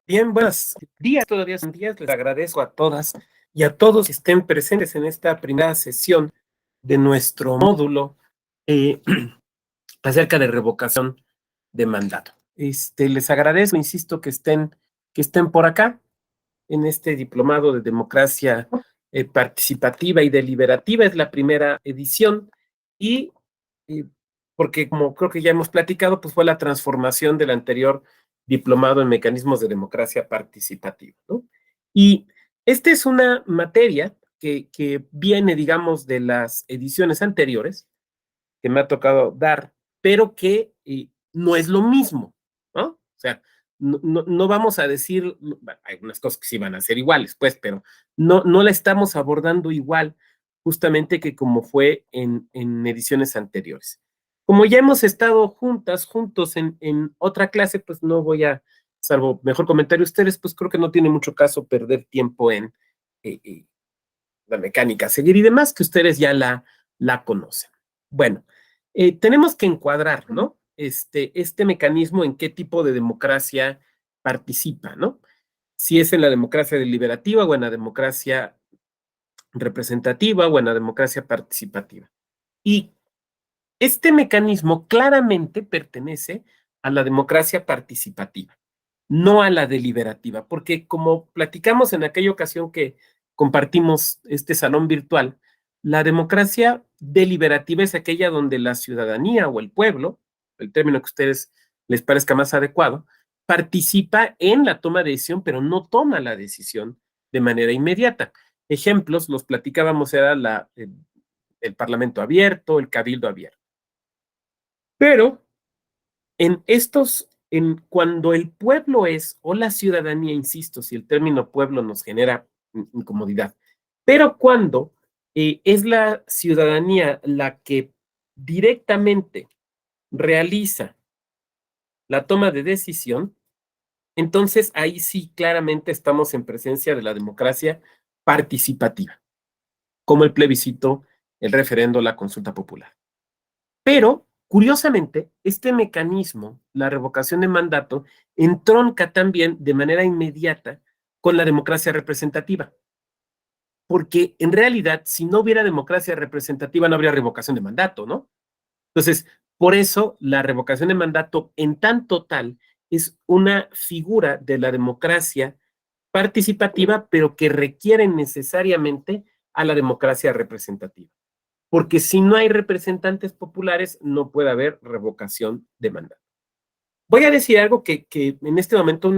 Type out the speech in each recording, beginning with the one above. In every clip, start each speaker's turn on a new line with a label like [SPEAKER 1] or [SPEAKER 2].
[SPEAKER 1] Bien, buenos días, todavía son días. Les agradezco a todas y a todos que estén presentes en esta primera sesión de nuestro módulo eh, acerca de revocación de mandato. Les agradezco, insisto, que estén por acá en este diplomado de democracia participativa y deliberativa. Es la primera edición y eh, porque como creo que ya hemos platicado, pues fue la transformación del anterior diplomado en mecanismos de democracia participativa, ¿no? Y esta es una materia que viene, digamos, de las ediciones anteriores que me ha tocado dar, pero que no es lo mismo, ¿no? O sea, no vamos a decir, bueno, hay unas cosas que sí van a ser iguales, pues, pero no la estamos abordando igual justamente que como fue en ediciones anteriores. Como ya hemos estado juntos en otra clase, pues no voy a, salvo mejor comentario ustedes, pues creo que no tiene mucho caso perder tiempo en la mecánica a seguir y demás, que ustedes ya la conocen. Bueno, tenemos que encuadrar, ¿no? Este mecanismo en qué tipo de democracia participa, ¿no? Si es en la democracia deliberativa o en la democracia representativa o en la democracia participativa. Y este mecanismo claramente pertenece a la democracia participativa, no a la deliberativa, porque como platicamos en aquella ocasión que compartimos este salón virtual, la democracia deliberativa es aquella donde la ciudadanía o el pueblo, el término que a ustedes les parezca más adecuado, participa en la toma de decisión, pero no toma la decisión de manera inmediata. Ejemplos, los platicábamos, era el Parlamento abierto, el Cabildo abierto. Pero cuando el pueblo es, o la ciudadanía, insisto, si el término pueblo nos genera incomodidad, pero cuando es la ciudadanía la que directamente realiza la toma de decisión, entonces ahí sí claramente estamos en presencia de la democracia participativa, como el plebiscito, el referendo, la consulta popular. Pero, curiosamente, este mecanismo, la revocación de mandato, entronca también de manera inmediata con la democracia representativa. Porque en realidad, si no hubiera democracia representativa, no habría revocación de mandato, ¿no? Entonces, por eso la revocación de mandato en tanto tal es una figura de la democracia participativa, pero que requiere necesariamente a la democracia representativa, porque si no hay representantes populares, no puede haber revocación de mandato. Voy a decir algo que en este momento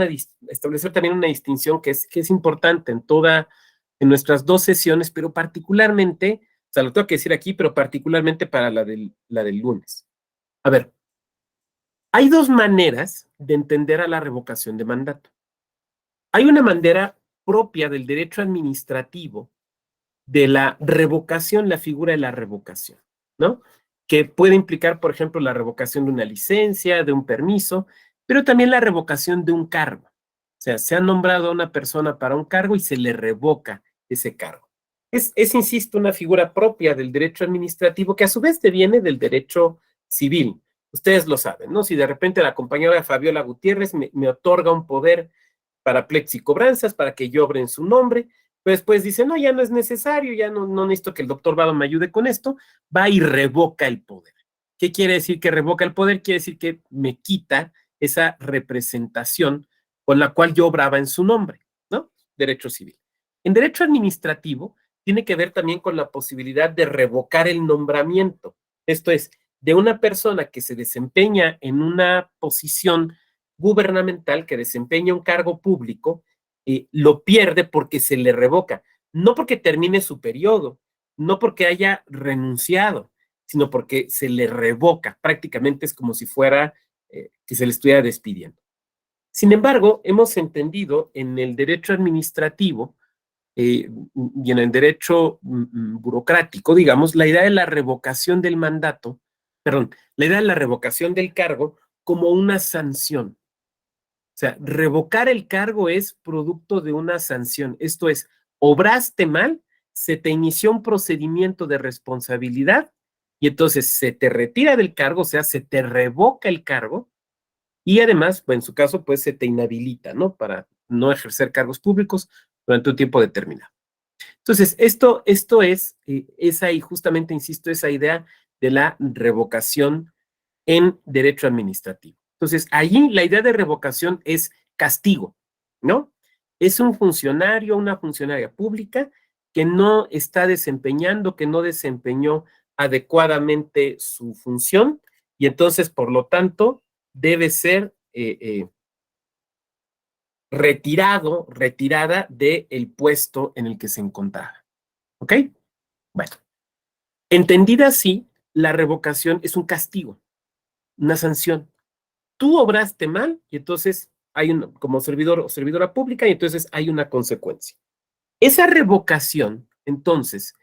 [SPEAKER 1] establecer también una distinción que es importante en nuestras dos sesiones, pero particularmente, o sea, lo tengo que decir aquí, pero particularmente para la del lunes. A ver, hay dos maneras de entender a la revocación de mandato. Hay una manera propia del derecho administrativo de la revocación, la figura de la revocación, ¿no? Que puede implicar, por ejemplo, la revocación de una licencia, de un permiso, pero también la revocación de un cargo. O sea, se ha nombrado a una persona para un cargo y se le revoca ese cargo. Insisto, una figura propia del derecho administrativo que a su vez deviene del derecho civil. Ustedes lo saben, ¿no? Si de repente la compañera Fabiola Gutiérrez me otorga un poder para pleits y cobranzas, para que yo obre en su nombre, pero después dice, no, ya no es necesario, ya no necesito que el doctor Vado me ayude con esto, va y revoca el poder. ¿Qué quiere decir que revoca el poder? Quiere decir que me quita esa representación con la cual yo obraba en su nombre, ¿no? Derecho civil. En derecho administrativo tiene que ver también con la posibilidad de revocar el nombramiento. Esto es, de una persona que se desempeña en una posición gubernamental, que desempeña un cargo público, lo pierde porque se le revoca, no porque termine su periodo, no porque haya renunciado, sino porque se le revoca. Prácticamente es como si fuera que se le estuviera despidiendo. Sin embargo, hemos entendido en el derecho administrativo y en el derecho burocrático, digamos, la idea de la revocación del mandato, perdón, la idea de la revocación del cargo como una sanción. O sea, revocar el cargo es producto de una sanción. Esto es, obraste mal, se te inició un procedimiento de responsabilidad y entonces se te retira del cargo, o sea, se te revoca el cargo y además, pues en su caso, pues se te inhabilita, ¿no? Para no ejercer cargos públicos durante un tiempo determinado. Entonces, esto es ahí, justamente, insisto, esa idea de la revocación en derecho administrativo. Entonces, allí la idea de revocación es castigo, ¿no? Es un funcionario, una funcionaria pública que no está desempeñando, que no desempeñó adecuadamente su función y entonces, por lo tanto, debe ser retirado, retirada del puesto en el que se encontraba. ¿Ok? Bueno, entendida así, la revocación es un castigo, una sanción. Tú obraste mal y entonces hay un, como servidor o servidora pública, y entonces hay una consecuencia. Esa revocación, entonces,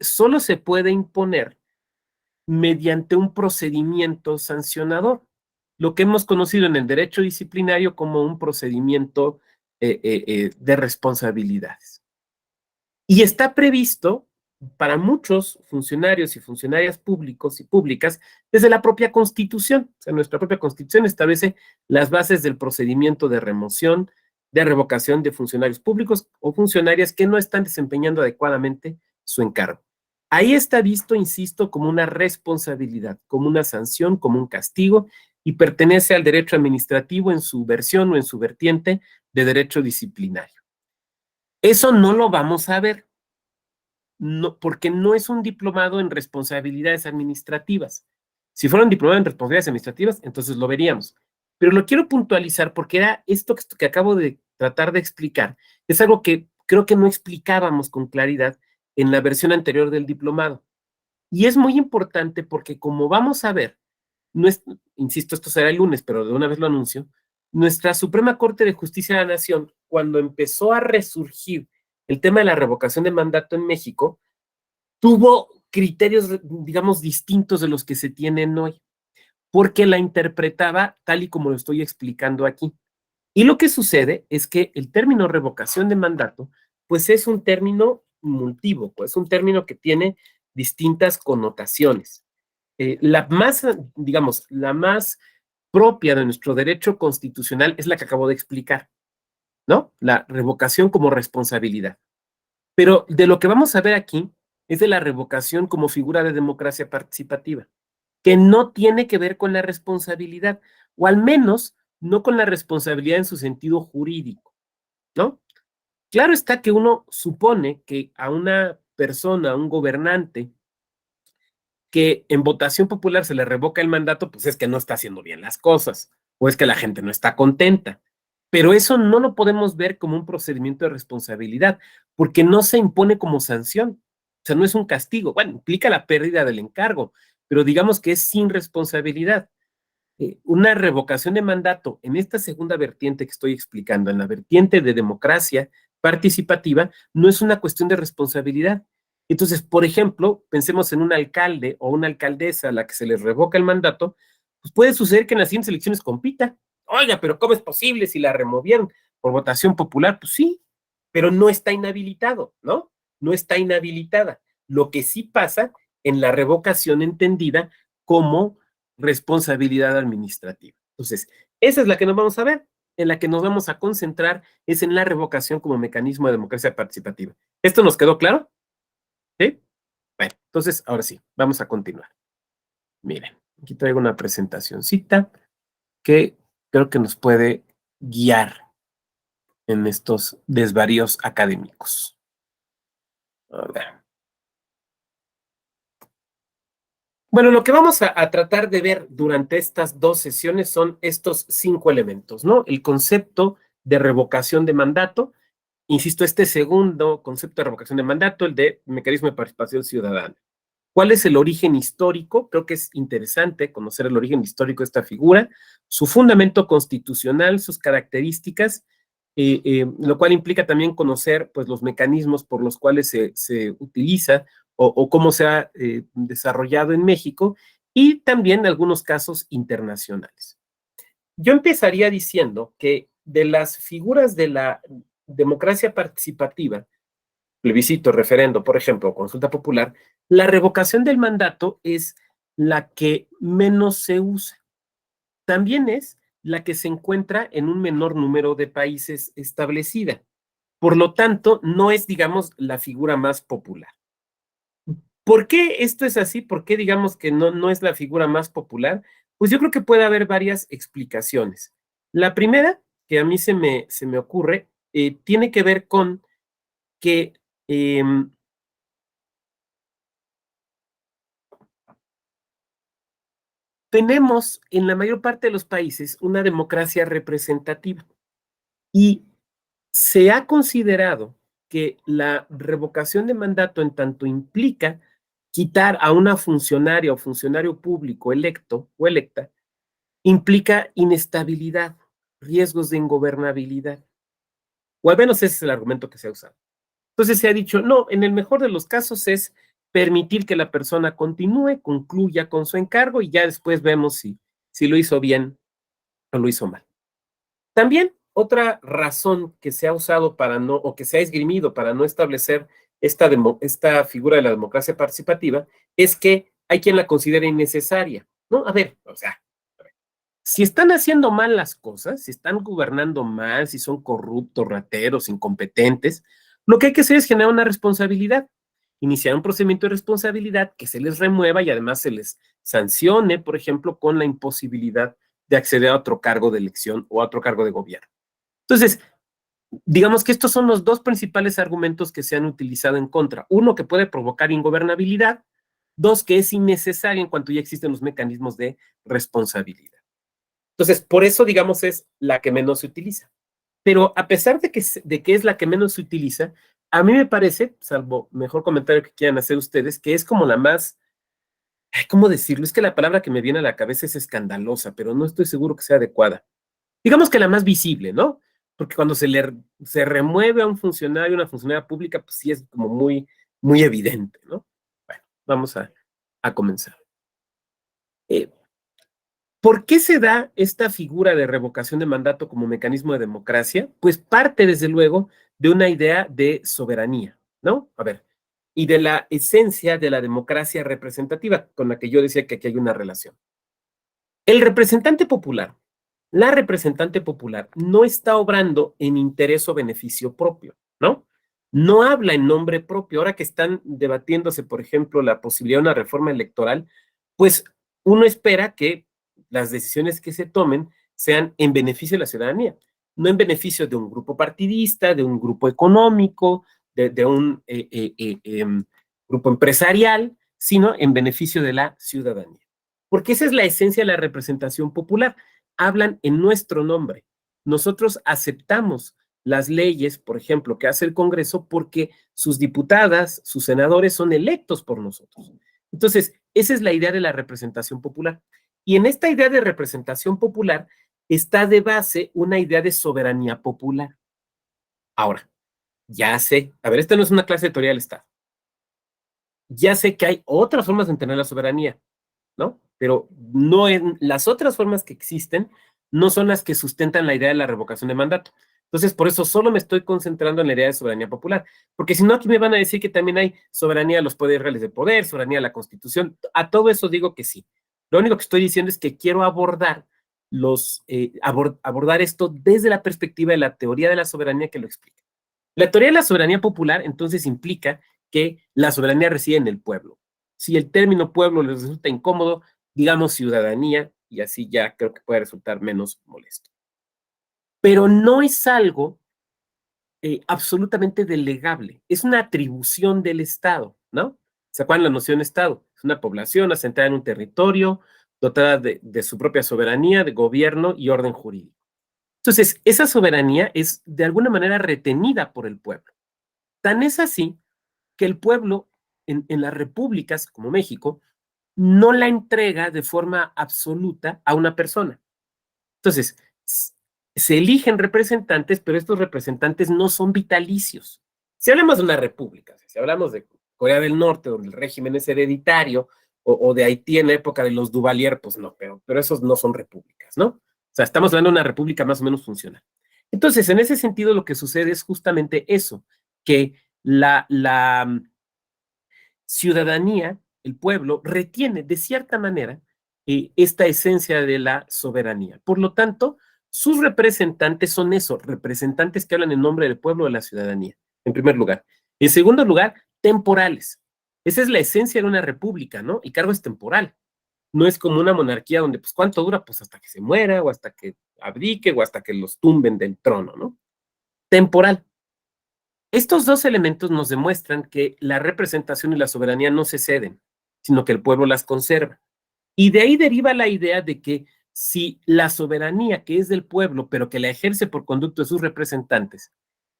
[SPEAKER 1] solo se puede imponer mediante un procedimiento sancionador, lo que hemos conocido en el derecho disciplinario como un procedimiento de responsabilidades. Y está previsto para muchos funcionarios y funcionarias públicos y públicas desde la propia Constitución. O sea, nuestra propia Constitución establece las bases del procedimiento de remoción, de revocación de funcionarios públicos o funcionarias que no están desempeñando adecuadamente su encargo. Ahí está visto, insisto, como una responsabilidad, como una sanción, como un castigo, y pertenece al derecho administrativo en su versión o en su vertiente de derecho disciplinario. Eso no lo vamos a ver, no, porque no es un diplomado en responsabilidades administrativas. Si fuera un diplomado en responsabilidades administrativas, entonces lo veríamos. Pero lo quiero puntualizar porque era esto que acabo de tratar de explicar, es algo que creo que no explicábamos con claridad en la versión anterior del diplomado. Y es muy importante porque, como vamos a ver, no es, insisto, esto será el lunes, pero de una vez lo anuncio, nuestra Suprema Corte de Justicia de la Nación, cuando empezó a resurgir el tema de la revocación de mandato en México, tuvo criterios, digamos, distintos de los que se tienen hoy, porque la interpretaba tal y como lo estoy explicando aquí. Y lo que sucede es que el término revocación de mandato, pues es un término multívoco, es un término que tiene distintas connotaciones. La más, digamos, la más propia de nuestro derecho constitucional es la que acabo de explicar, ¿no? La revocación como responsabilidad. Pero de lo que vamos a ver aquí es de la revocación como figura de democracia participativa, que no tiene que ver con la responsabilidad, o al menos no con la responsabilidad en su sentido jurídico, ¿no? Claro está que uno supone que a una persona, a un gobernante, que en votación popular se le revoca el mandato, pues es que no está haciendo bien las cosas, o es que la gente no está contenta. Pero eso no lo podemos ver como un procedimiento de responsabilidad, porque no se impone como sanción. O sea, no es un castigo. Bueno, implica la pérdida del encargo, pero digamos que es sin responsabilidad. Una revocación de mandato en esta segunda vertiente que estoy explicando, en la vertiente de democracia participativa, no es una cuestión de responsabilidad. Entonces, por ejemplo, pensemos en un alcalde o una alcaldesa a la que se les revoca el mandato, pues puede suceder que en las siguientes elecciones compita. Oiga, pero ¿cómo es posible si la removieron por votación popular? Pues sí, pero no está inhabilitado, ¿no? No está inhabilitada. Lo que sí pasa en la revocación entendida como responsabilidad administrativa. Entonces, esa es la que nos vamos a ver, en la que nos vamos a concentrar, es en la revocación como mecanismo de democracia participativa. ¿Esto nos quedó claro? ¿Sí? Bueno, entonces, ahora sí, vamos a continuar. Miren, aquí traigo una presentacioncita que creo que nos puede guiar en estos desvaríos académicos. A ver. Bueno, lo que vamos a tratar de ver durante estas dos sesiones son estos 5 elementos, ¿no? El concepto de revocación de mandato, insisto, este segundo concepto de revocación de mandato, el de mecanismo de participación ciudadana. ¿Cuál es el origen histórico? Creo que es interesante conocer el origen histórico de esta figura, su fundamento constitucional, sus características, lo cual implica también conocer pues, los mecanismos por los cuales se utiliza o cómo se ha desarrollado en México y también algunos casos internacionales. Yo empezaría diciendo que de las figuras de la democracia participativa, plebiscito, referendo, por ejemplo, consulta popular, la revocación del mandato es la que menos se usa. También es la que se encuentra en un menor número de países establecida. Por lo tanto, no es, digamos, la figura más popular. ¿Por qué esto es así? ¿Por qué digamos que no es la figura más popular? Pues yo creo que puede haber varias explicaciones. La primera, que a mí se me ocurre, tiene que ver con que tenemos en la mayor parte de los países una democracia representativa y se ha considerado que la revocación de mandato en tanto implica quitar a una funcionaria o funcionario público electo o electa, implica inestabilidad, riesgos de ingobernabilidad, o al menos ese es el argumento que se ha usado. Entonces se ha dicho, no, en el mejor de los casos es permitir que la persona continúe, concluya con su encargo y ya después vemos si lo hizo bien o lo hizo mal. También otra razón que se ha usado para no, o que se ha esgrimido para no establecer esta figura de la democracia participativa es que hay quien la considera innecesaria, ¿no? A ver, o sea, si están haciendo mal las cosas, si están gobernando mal, si son corruptos, rateros, incompetentes, lo que hay que hacer es generar una responsabilidad, iniciar un procedimiento de responsabilidad que se les remueva y además se les sancione, por ejemplo, con la imposibilidad de acceder a otro cargo de elección o a otro cargo de gobierno. Entonces, digamos que estos son los dos principales argumentos que se han utilizado en contra. Uno, que puede provocar ingobernabilidad. Dos, que es innecesario en cuanto ya existen los mecanismos de responsabilidad. Entonces, por eso, digamos, es la que menos se utiliza. Pero a pesar de que es la que menos se utiliza, a mí me parece, salvo mejor comentario que quieran hacer ustedes, que es como la más, ¿cómo decirlo? Es que la palabra que me viene a la cabeza es escandalosa, pero no estoy seguro que sea adecuada. Digamos que la más visible, ¿no? Porque cuando se remueve a un funcionario, una funcionaria pública, pues sí es como muy evidente, ¿no? Bueno, vamos a comenzar. Eh, ¿Por qué se da esta figura de revocación de mandato como mecanismo de democracia? Pues parte, desde luego, de una idea de soberanía, ¿no? A ver, y de la esencia de la democracia representativa, con la que yo decía que aquí hay una relación. El representante popular, la representante popular, no está obrando en interés o beneficio propio, ¿no? No habla en nombre propio. Ahora que están debatiéndose, por ejemplo, la posibilidad de una reforma electoral, pues uno espera que las decisiones que se tomen sean en beneficio de la ciudadanía, no en beneficio de un grupo partidista, de un grupo económico, de un grupo empresarial, sino en beneficio de la ciudadanía. Porque esa es la esencia de la representación popular. Hablan en nuestro nombre. Nosotros aceptamos las leyes, por ejemplo, que hace el Congreso porque sus diputadas, sus senadores son electos por nosotros. Entonces, esa es la idea de la representación popular. Y en esta idea de representación popular está de base una idea de soberanía popular. Ahora, ya sé, a ver, esta no es una clase de teoría del Estado. Ya sé que hay otras formas de entender la soberanía, ¿no? Pero no en, las otras formas que existen no son las que sustentan la idea de la revocación de mandato. Entonces, por eso solo me estoy concentrando en la idea de soberanía popular, porque si no, aquí me van a decir que también hay soberanía a los poderes reales de poder, soberanía a la Constitución, a todo eso digo que sí. Lo único que estoy diciendo es que quiero abordar esto desde la perspectiva de la teoría de la soberanía que lo explica. La teoría de la soberanía popular entonces implica que la soberanía reside en el pueblo. Si el término pueblo les resulta incómodo, digamos ciudadanía, y así ya creo que puede resultar menos molesto. Pero no es algo absolutamente delegable, es una atribución del Estado, ¿no? ¿Se acuerdan la noción de Estado? Es una población asentada en un territorio, dotada de su propia soberanía, de gobierno y orden jurídico. Entonces, esa soberanía es de alguna manera retenida por el pueblo. Tan es así que el pueblo en las repúblicas como México no la entrega de forma absoluta a una persona. Entonces, se eligen representantes, pero estos representantes no son vitalicios. Si hablamos de una república, si hablamos de Corea del Norte, donde el régimen es hereditario, o de Haití en la época de los Duvalier, pues no, pero esos no son repúblicas, ¿no? O sea, estamos hablando de una república más o menos funcional. Entonces, en ese sentido, lo que sucede es justamente eso, que la ciudadanía, el pueblo, retiene de cierta manera esta esencia de la soberanía. Por lo tanto, sus representantes son eso, representantes que hablan en nombre del pueblo o de la ciudadanía, en primer lugar. En segundo lugar, temporales. Esa es la esencia de una república, ¿no? El cargo es temporal. No es como una monarquía donde, pues, ¿cuánto dura? Pues hasta que se muera, o hasta que abdique, o hasta que los tumben del trono, ¿no? Temporal. Estos dos elementos nos demuestran que la representación y la soberanía no se ceden, sino que el pueblo las conserva. Y de ahí deriva la idea de que si la soberanía que es del pueblo, pero que la ejerce por conducto de sus representantes,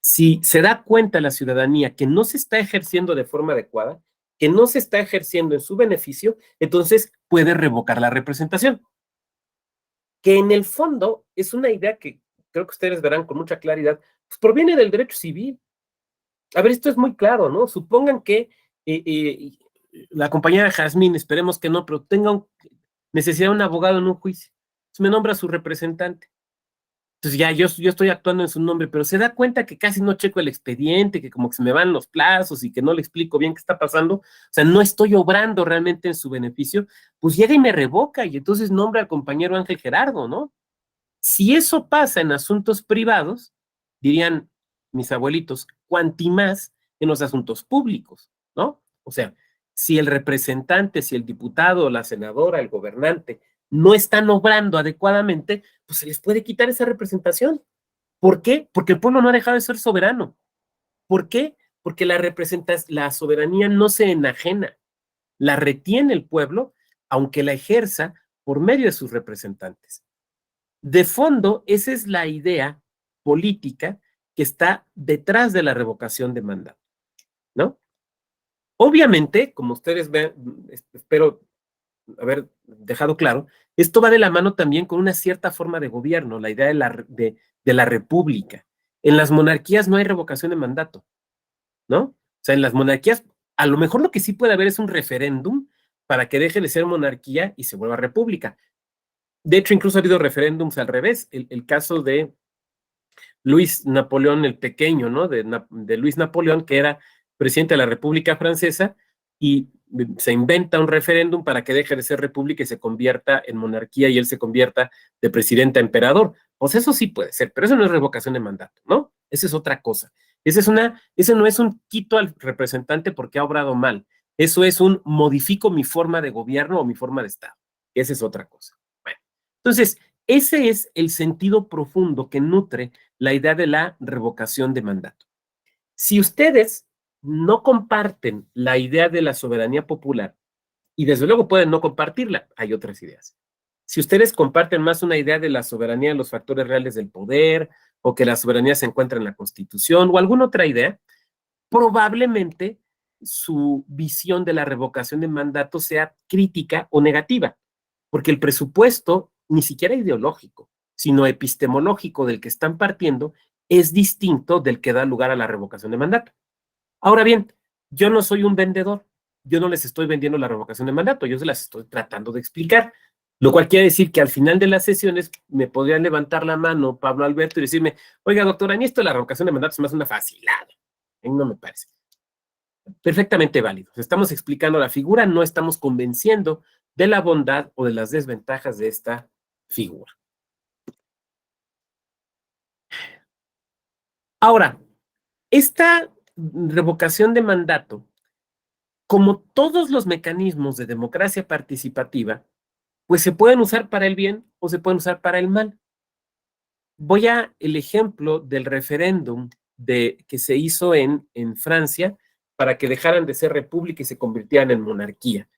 [SPEAKER 1] si se da cuenta la ciudadanía que no se está ejerciendo de forma adecuada, que no se está ejerciendo en su beneficio, entonces puede revocar la representación. Que en el fondo es una idea que creo que ustedes verán con mucha claridad, pues proviene del derecho civil. A ver, esto es muy claro, ¿no? Supongan que la compañera Jazmín, esperemos que no, pero tenga necesidad de un abogado en un juicio. Entonces me nombra su representante. Entonces ya yo estoy actuando en su nombre, pero se da cuenta que casi no checo el expediente, que como que se me van los plazos y que no le explico bien qué está pasando, o sea, no estoy obrando realmente en su beneficio, pues llega y me revoca y entonces nombra al compañero Ángel Gerardo, ¿no? Si eso pasa en asuntos privados, dirían mis abuelitos, cuanti más en los asuntos públicos, ¿no? O sea, si el representante, si el diputado, la senadora, el gobernante no están obrando adecuadamente, pues se les puede quitar esa representación. ¿Por qué? Porque el pueblo no ha dejado de ser soberano. ¿Por qué? Porque la soberanía no se enajena, la retiene el pueblo, aunque la ejerza por medio de sus representantes. De fondo, esa es la idea política que está detrás de la revocación de mandato, ¿no? Obviamente, como ustedes ven, espero haber dejado claro, esto va de la mano también con una cierta forma de gobierno, la idea de la república. En las monarquías no hay revocación de mandato, ¿no? O sea, en las monarquías, a lo mejor lo que sí puede haber es un referéndum para que deje de ser monarquía y se vuelva república. De hecho, incluso ha habido referéndums al revés. El caso de Luis Napoleón el Pequeño, ¿no? De Luis Napoleón, que era presidente de la República Francesa, y se inventa un referéndum para que deje de ser república y se convierta en monarquía y él se convierta de presidente a emperador. Pues eso sí puede ser, pero eso no es revocación de mandato, ¿no? Esa es otra cosa. Ese no es un quito al representante porque ha obrado mal. Eso es un modifico mi forma de gobierno o mi forma de Estado. Esa es otra cosa. Bueno, entonces, ese es el sentido profundo que nutre la idea de la revocación de mandato. Si ustedes no comparten la idea de la soberanía popular, y desde luego pueden no compartirla, hay otras ideas. Si ustedes comparten más una idea de la soberanía de los factores reales del poder, o que la soberanía se encuentra en la Constitución, o alguna otra idea, probablemente su visión de la revocación de mandato sea crítica o negativa, porque el presupuesto ni siquiera ideológico, sino epistemológico del que están partiendo es distinto del que da lugar a la revocación de mandato. Ahora bien, yo no soy un vendedor, yo no les estoy vendiendo la revocación de mandato, yo se las estoy tratando de explicar, lo cual quiere decir que al final de las sesiones me podrían levantar la mano Pablo Alberto y decirme, oiga, doctora, a mí esto de la revocación de mandato se me hace una facilada, a mí no me parece. Perfectamente válido. Estamos explicando la figura, no estamos convenciendo de la bondad o de las desventajas de esta figura. Ahora, esta revocación de mandato, como todos los mecanismos de democracia participativa, pues se pueden usar para el bien o se pueden usar para el mal. Voy a el ejemplo del referéndum que se hizo en Francia para que dejaran de ser república y se convirtieran en monarquía.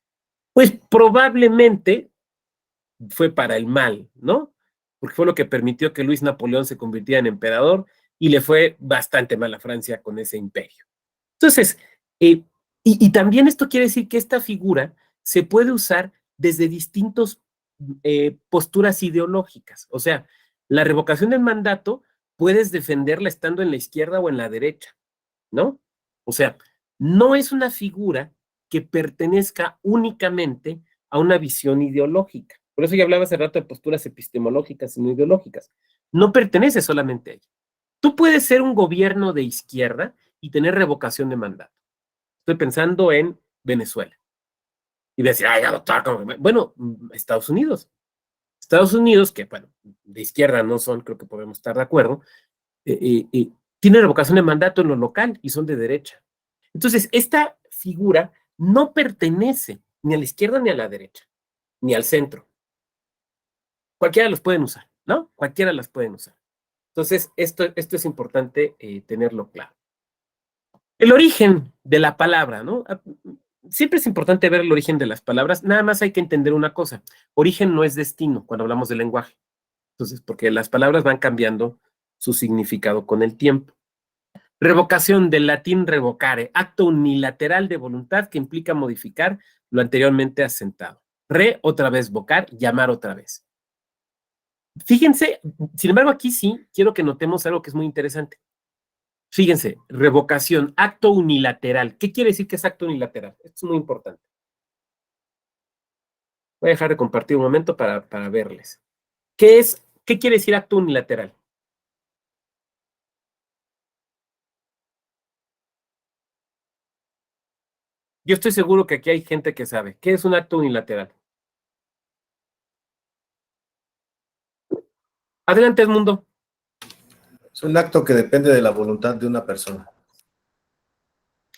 [SPEAKER 1] Pues probablemente fue para el mal, ¿no? Porque fue lo que permitió que Luis Napoleón se convirtiera en emperador y le fue bastante mal a Francia con ese imperio. Entonces, y también esto quiere decir que esta figura se puede usar desde distintas posturas ideológicas. O sea, la revocación del mandato puedes defenderla estando en la izquierda o en la derecha, ¿no? O sea, no es una figura que pertenezca únicamente a una visión ideológica. Por eso ya hablaba hace rato de posturas epistemológicas y no ideológicas. No pertenece solamente a ella. Tú puedes ser un gobierno de izquierda y tener revocación de mandato. Estoy pensando en Venezuela. Y decir, ay, doctor, ¿cómo? Bueno, Estados Unidos. Estados Unidos, que bueno, de izquierda no son, creo que podemos estar de acuerdo, tiene revocación de mandato en lo local y son de derecha. Entonces, esta figura no pertenece ni a la izquierda ni a la derecha, ni al centro. Cualquiera los pueden usar, ¿no? Cualquiera las pueden usar. Entonces, esto es importante tenerlo claro. El origen de la palabra, ¿no? Siempre es importante ver el origen de las palabras, nada más hay que entender una cosa, origen no es destino cuando hablamos de lenguaje. Entonces, porque las palabras van cambiando su significado con el tiempo. Revocación, del latín revocare, acto unilateral de voluntad que implica modificar lo anteriormente asentado. Otra vez, vocar, llamar otra vez. Fíjense, sin embargo, aquí sí quiero que notemos algo que es muy interesante. Fíjense, revocación, acto unilateral. ¿Qué quiere decir que es acto unilateral? Esto es muy importante. Voy a dejar de compartir un momento para verles. ¿Qué quiere decir acto unilateral? Yo estoy seguro que aquí hay gente que sabe. ¿Qué es un acto unilateral? Adelante, Edmundo.
[SPEAKER 2] Es un acto que depende de la voluntad de una persona.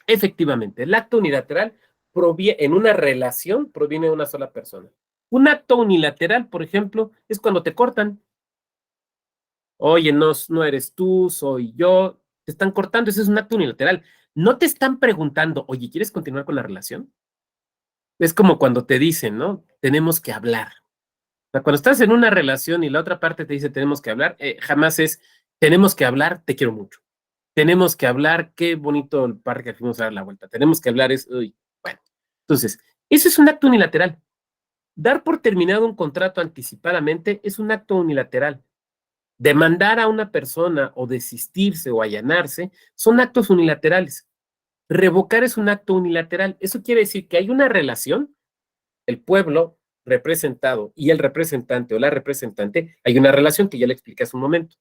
[SPEAKER 1] Efectivamente, el acto unilateral en una relación proviene de una sola persona. Un acto unilateral, por ejemplo, es cuando te cortan. Oye, no eres tú, soy yo. Te están cortando, ese es un acto unilateral. No te están preguntando, oye, ¿quieres continuar con la relación? Es como cuando te dicen, ¿no? Tenemos que hablar. O sea, cuando estás en una relación y la otra parte te dice tenemos que hablar, jamás es tenemos que hablar, te quiero mucho. Tenemos que hablar, qué bonito el parque que fuimos a dar la vuelta. Tenemos que hablar, uy, bueno. Entonces, eso es un acto unilateral. Dar por terminado un contrato anticipadamente es un acto unilateral. Demandar a una persona o desistirse o allanarse son actos unilaterales. Revocar es un acto unilateral. Eso quiere decir que hay una relación, el pueblo representado y el representante o la representante, hay una relación que ya le expliqué hace un momento.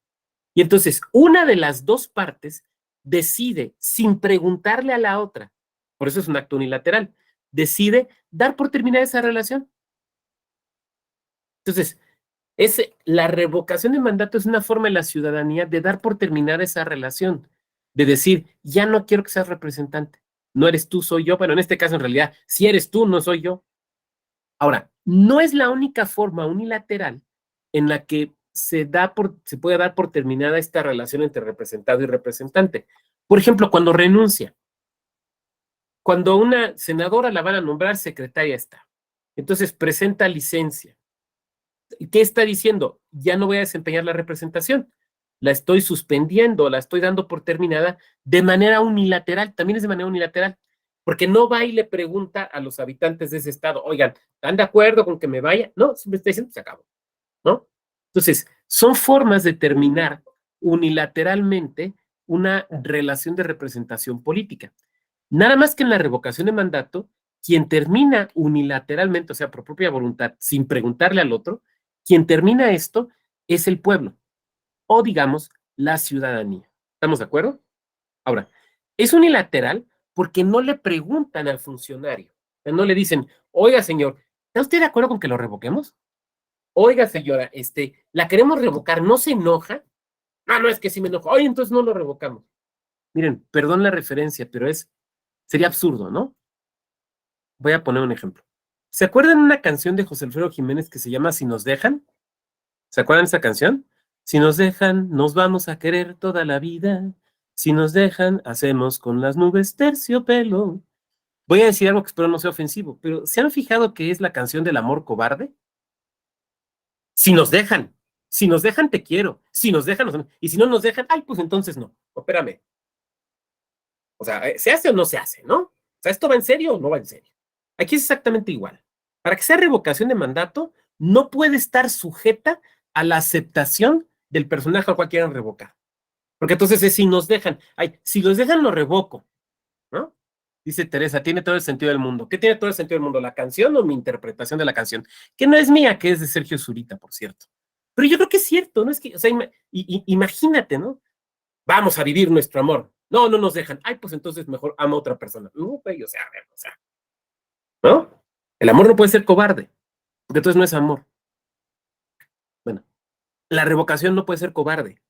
[SPEAKER 1] Y entonces, una de las dos partes decide, sin preguntarle a la otra, por eso es un acto unilateral, decide dar por terminada esa relación. Entonces, la revocación de mandato es una forma de la ciudadanía de dar por terminada esa relación, de decir, ya no quiero que seas representante, no eres tú, soy yo. Bueno, en este caso, en realidad, si eres tú, no soy yo. Ahora, no es la única forma unilateral en la que se puede dar por terminada esta relación entre representado y representante. Por ejemplo, cuando renuncia, cuando una senadora la van a nombrar secretaria está, entonces presenta licencia. ¿Qué está diciendo? Ya no voy a desempeñar la representación, la estoy suspendiendo, la estoy dando por terminada de manera unilateral, también es de manera unilateral, porque no va y le pregunta a los habitantes de ese estado, oigan, ¿están de acuerdo con que me vaya? No, siempre está diciendo, se acabó, ¿no? Entonces, son formas de terminar unilateralmente una relación de representación política. Nada más que en la revocación de mandato, quien termina unilateralmente, o sea, por propia voluntad, sin preguntarle al otro, quien termina esto es el pueblo, o digamos, la ciudadanía. ¿Estamos de acuerdo? Ahora, es unilateral porque no le preguntan al funcionario, o sea, no le dicen, oiga, señor, ¿está usted de acuerdo con que lo revoquemos? Oiga, señora, la queremos revocar, ¿no se enoja? Ah, no, es que sí me enojo. Oye, entonces no lo revocamos. Miren, perdón la referencia, pero sería absurdo, ¿no? Voy a poner un ejemplo. ¿Se acuerdan una canción de José Alfredo Jiménez que se llama Si nos dejan? ¿Se acuerdan de esa canción? Si nos dejan, nos vamos a querer toda la vida. Si nos dejan, hacemos con las nubes terciopelo. Voy a decir algo que espero no sea ofensivo, pero ¿se han fijado que es la canción del amor cobarde? Si nos dejan, te quiero. Si nos dejan, y si no nos dejan, ay, pues entonces no. Espérame. O sea, ¿se hace o no se hace, no? O sea, ¿esto va en serio o no va en serio? Aquí es exactamente igual. Para que sea revocación de mandato, no puede estar sujeta a la aceptación del personaje al cual quieran revocar. Porque entonces es si nos dejan, ay, si los dejan, lo revoco, ¿no? Dice Teresa, tiene todo el sentido del mundo. ¿Qué tiene todo el sentido del mundo? ¿La canción o mi interpretación de la canción? Que no es mía, que es de Sergio Zurita, por cierto. Pero yo creo que es cierto, ¿no? Es que, o sea, imagínate, ¿no? Vamos a vivir nuestro amor. No, no nos dejan. Ay, pues entonces mejor ama a otra persona. No, güey, o sea, a ver, o sea, ¿no? El amor no puede ser cobarde, porque entonces no es amor. Bueno, la revocación no puede ser cobarde.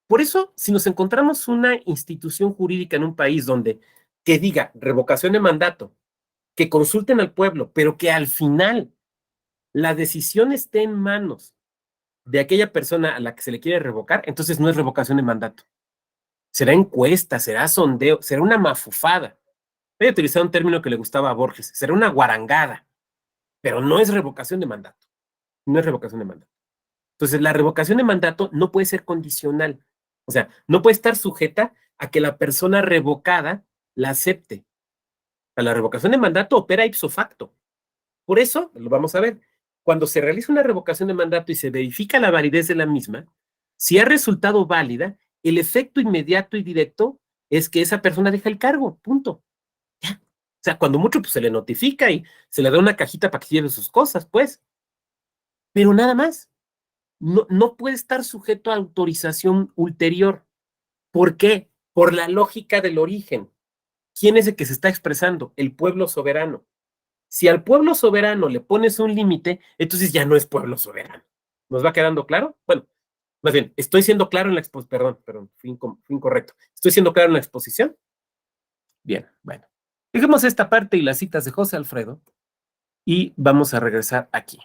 [SPEAKER 1] Por eso, si nos encontramos una institución jurídica en un país donde que diga revocación de mandato, que consulten al pueblo, pero que al final la decisión esté en manos de aquella persona a la que se le quiere revocar, entonces no es revocación de mandato. Será encuesta, será sondeo, será una mafufada. Voy a utilizar un término que le gustaba a Borges, será una guarangada, pero no es revocación de mandato. No es revocación de mandato. Entonces, la revocación de mandato no puede ser condicional. O sea, no puede estar sujeta a que la persona revocada la acepte. La revocación de mandato opera ipso facto. Por eso, lo vamos a ver, cuando se realiza una revocación de mandato y se verifica la validez de la misma, si ha resultado válida, el efecto inmediato y directo es que esa persona deja el cargo, punto. Ya. O sea, cuando mucho pues, se le notifica y se le da una cajita para que lleve sus cosas, pues. Pero nada más. No puede estar sujeto a autorización ulterior. ¿Por qué? Por la lógica del origen. ¿Quién es el que se está expresando? El pueblo soberano. Si al pueblo soberano le pones un límite, entonces ya no es pueblo soberano. ¿Nos va quedando claro? Bueno, más bien, estoy siendo claro en la exposición, perdón, fui incorrecto. ¿Estoy siendo claro en la exposición? Bien, bueno. Dejemos esta parte y las citas de José Alfredo y vamos a regresar aquí.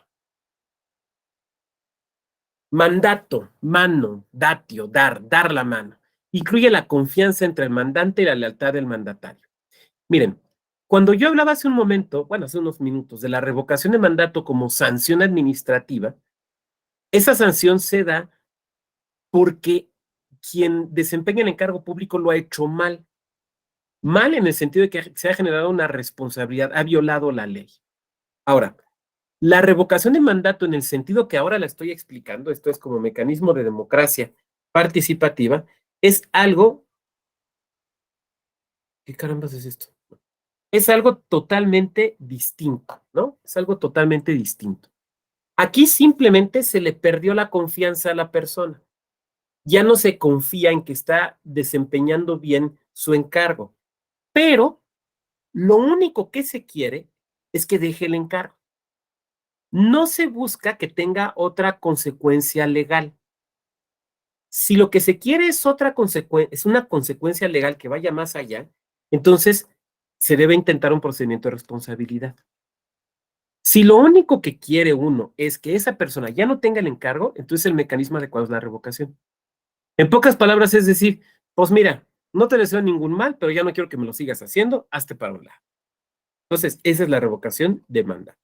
[SPEAKER 1] Mandato, mano, datio, dar la mano. Incluye la confianza entre el mandante y la lealtad del mandatario. Miren, cuando yo hablaba hace un momento, bueno, hace unos minutos, de la revocación de mandato como sanción administrativa, esa sanción se da porque quien desempeña el encargo público lo ha hecho mal. Mal en el sentido de que se ha generado una responsabilidad, ha violado la ley. Ahora, la revocación de mandato en el sentido que ahora la estoy explicando, esto es como mecanismo de democracia participativa, es algo, ¿qué carambas es esto? Es algo totalmente distinto, ¿no? Es algo totalmente distinto. Aquí simplemente se le perdió la confianza a la persona. Ya no se confía en que está desempeñando bien su encargo, pero lo único que se quiere es que deje el encargo. No se busca que tenga otra consecuencia legal. Si lo que se quiere es otra consecuencia, es una consecuencia legal que vaya más allá, entonces se debe intentar un procedimiento de responsabilidad. Si lo único que quiere uno es que esa persona ya no tenga el encargo, entonces el mecanismo adecuado es la revocación. En pocas palabras, es decir, pues mira, no te deseo ningún mal, pero ya no quiero que me lo sigas haciendo, hazte para un lado. Entonces, esa es la revocación de mandato.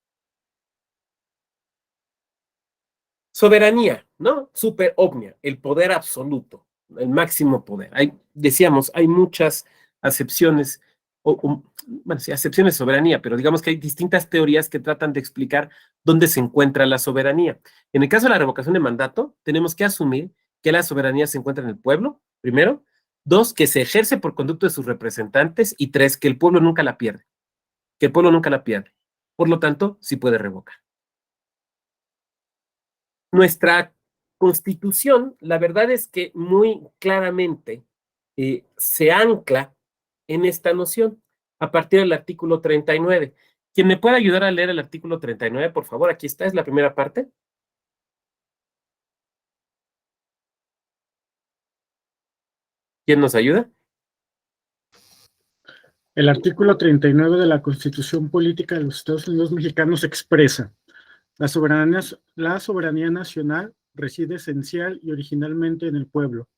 [SPEAKER 1] Soberanía, ¿no? Super ovnia, el poder absoluto, el máximo poder. Decíamos, hay muchas acepciones, bueno, sí, acepciones de soberanía, pero digamos que hay distintas teorías que tratan de explicar dónde se encuentra la soberanía. En el caso de la revocación de mandato, tenemos que asumir que la soberanía se encuentra en el pueblo, primero. Dos, que se ejerce por conducto de sus representantes. Y tres, que el pueblo nunca la pierde. Que el pueblo nunca la pierde. Por lo tanto, sí puede revocar. Nuestra Constitución, la verdad es que muy claramente se ancla en esta noción a partir del artículo 39. ¿Quién me puede ayudar a leer el artículo 39, por favor? Aquí está, es la primera parte. ¿Quién nos ayuda?
[SPEAKER 3] El artículo 39 de la Constitución Política de los Estados Unidos Mexicanos expresa: la soberanía nacional reside esencial y originalmente en el pueblo.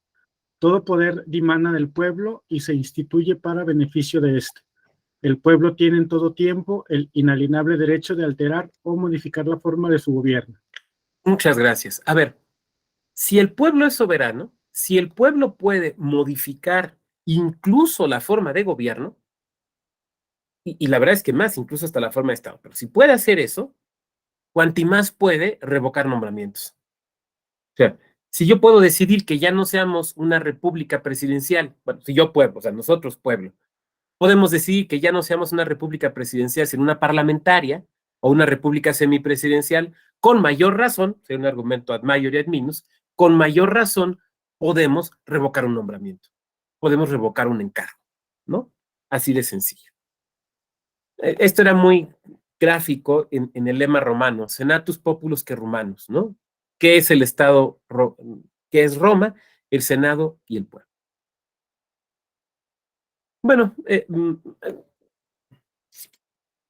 [SPEAKER 3] Todo poder dimana del pueblo y se instituye para beneficio de éste. El pueblo tiene en todo tiempo el inalienable derecho de alterar o modificar la forma de su gobierno.
[SPEAKER 1] Muchas gracias. A ver, si el pueblo es soberano, si el pueblo puede modificar incluso la forma de gobierno, y la verdad es que más, incluso hasta la forma de Estado, pero si puede hacer eso, cuanti más puede revocar nombramientos. O sea, si yo puedo decidir que ya no seamos una república presidencial, bueno, si yo puedo, o sea, nosotros pueblo, podemos decidir que ya no seamos una república presidencial, sino una parlamentaria o una república semipresidencial, con mayor razón, sería un argumento ad maior ad minus, con mayor razón podemos revocar un nombramiento, podemos revocar un encargo, ¿no? Así de sencillo. Esto era muy gráfico en el lema romano, Senatus Populus que Romanus, ¿no? ¿Qué es el Estado, qué es Roma, el Senado y el pueblo? Bueno,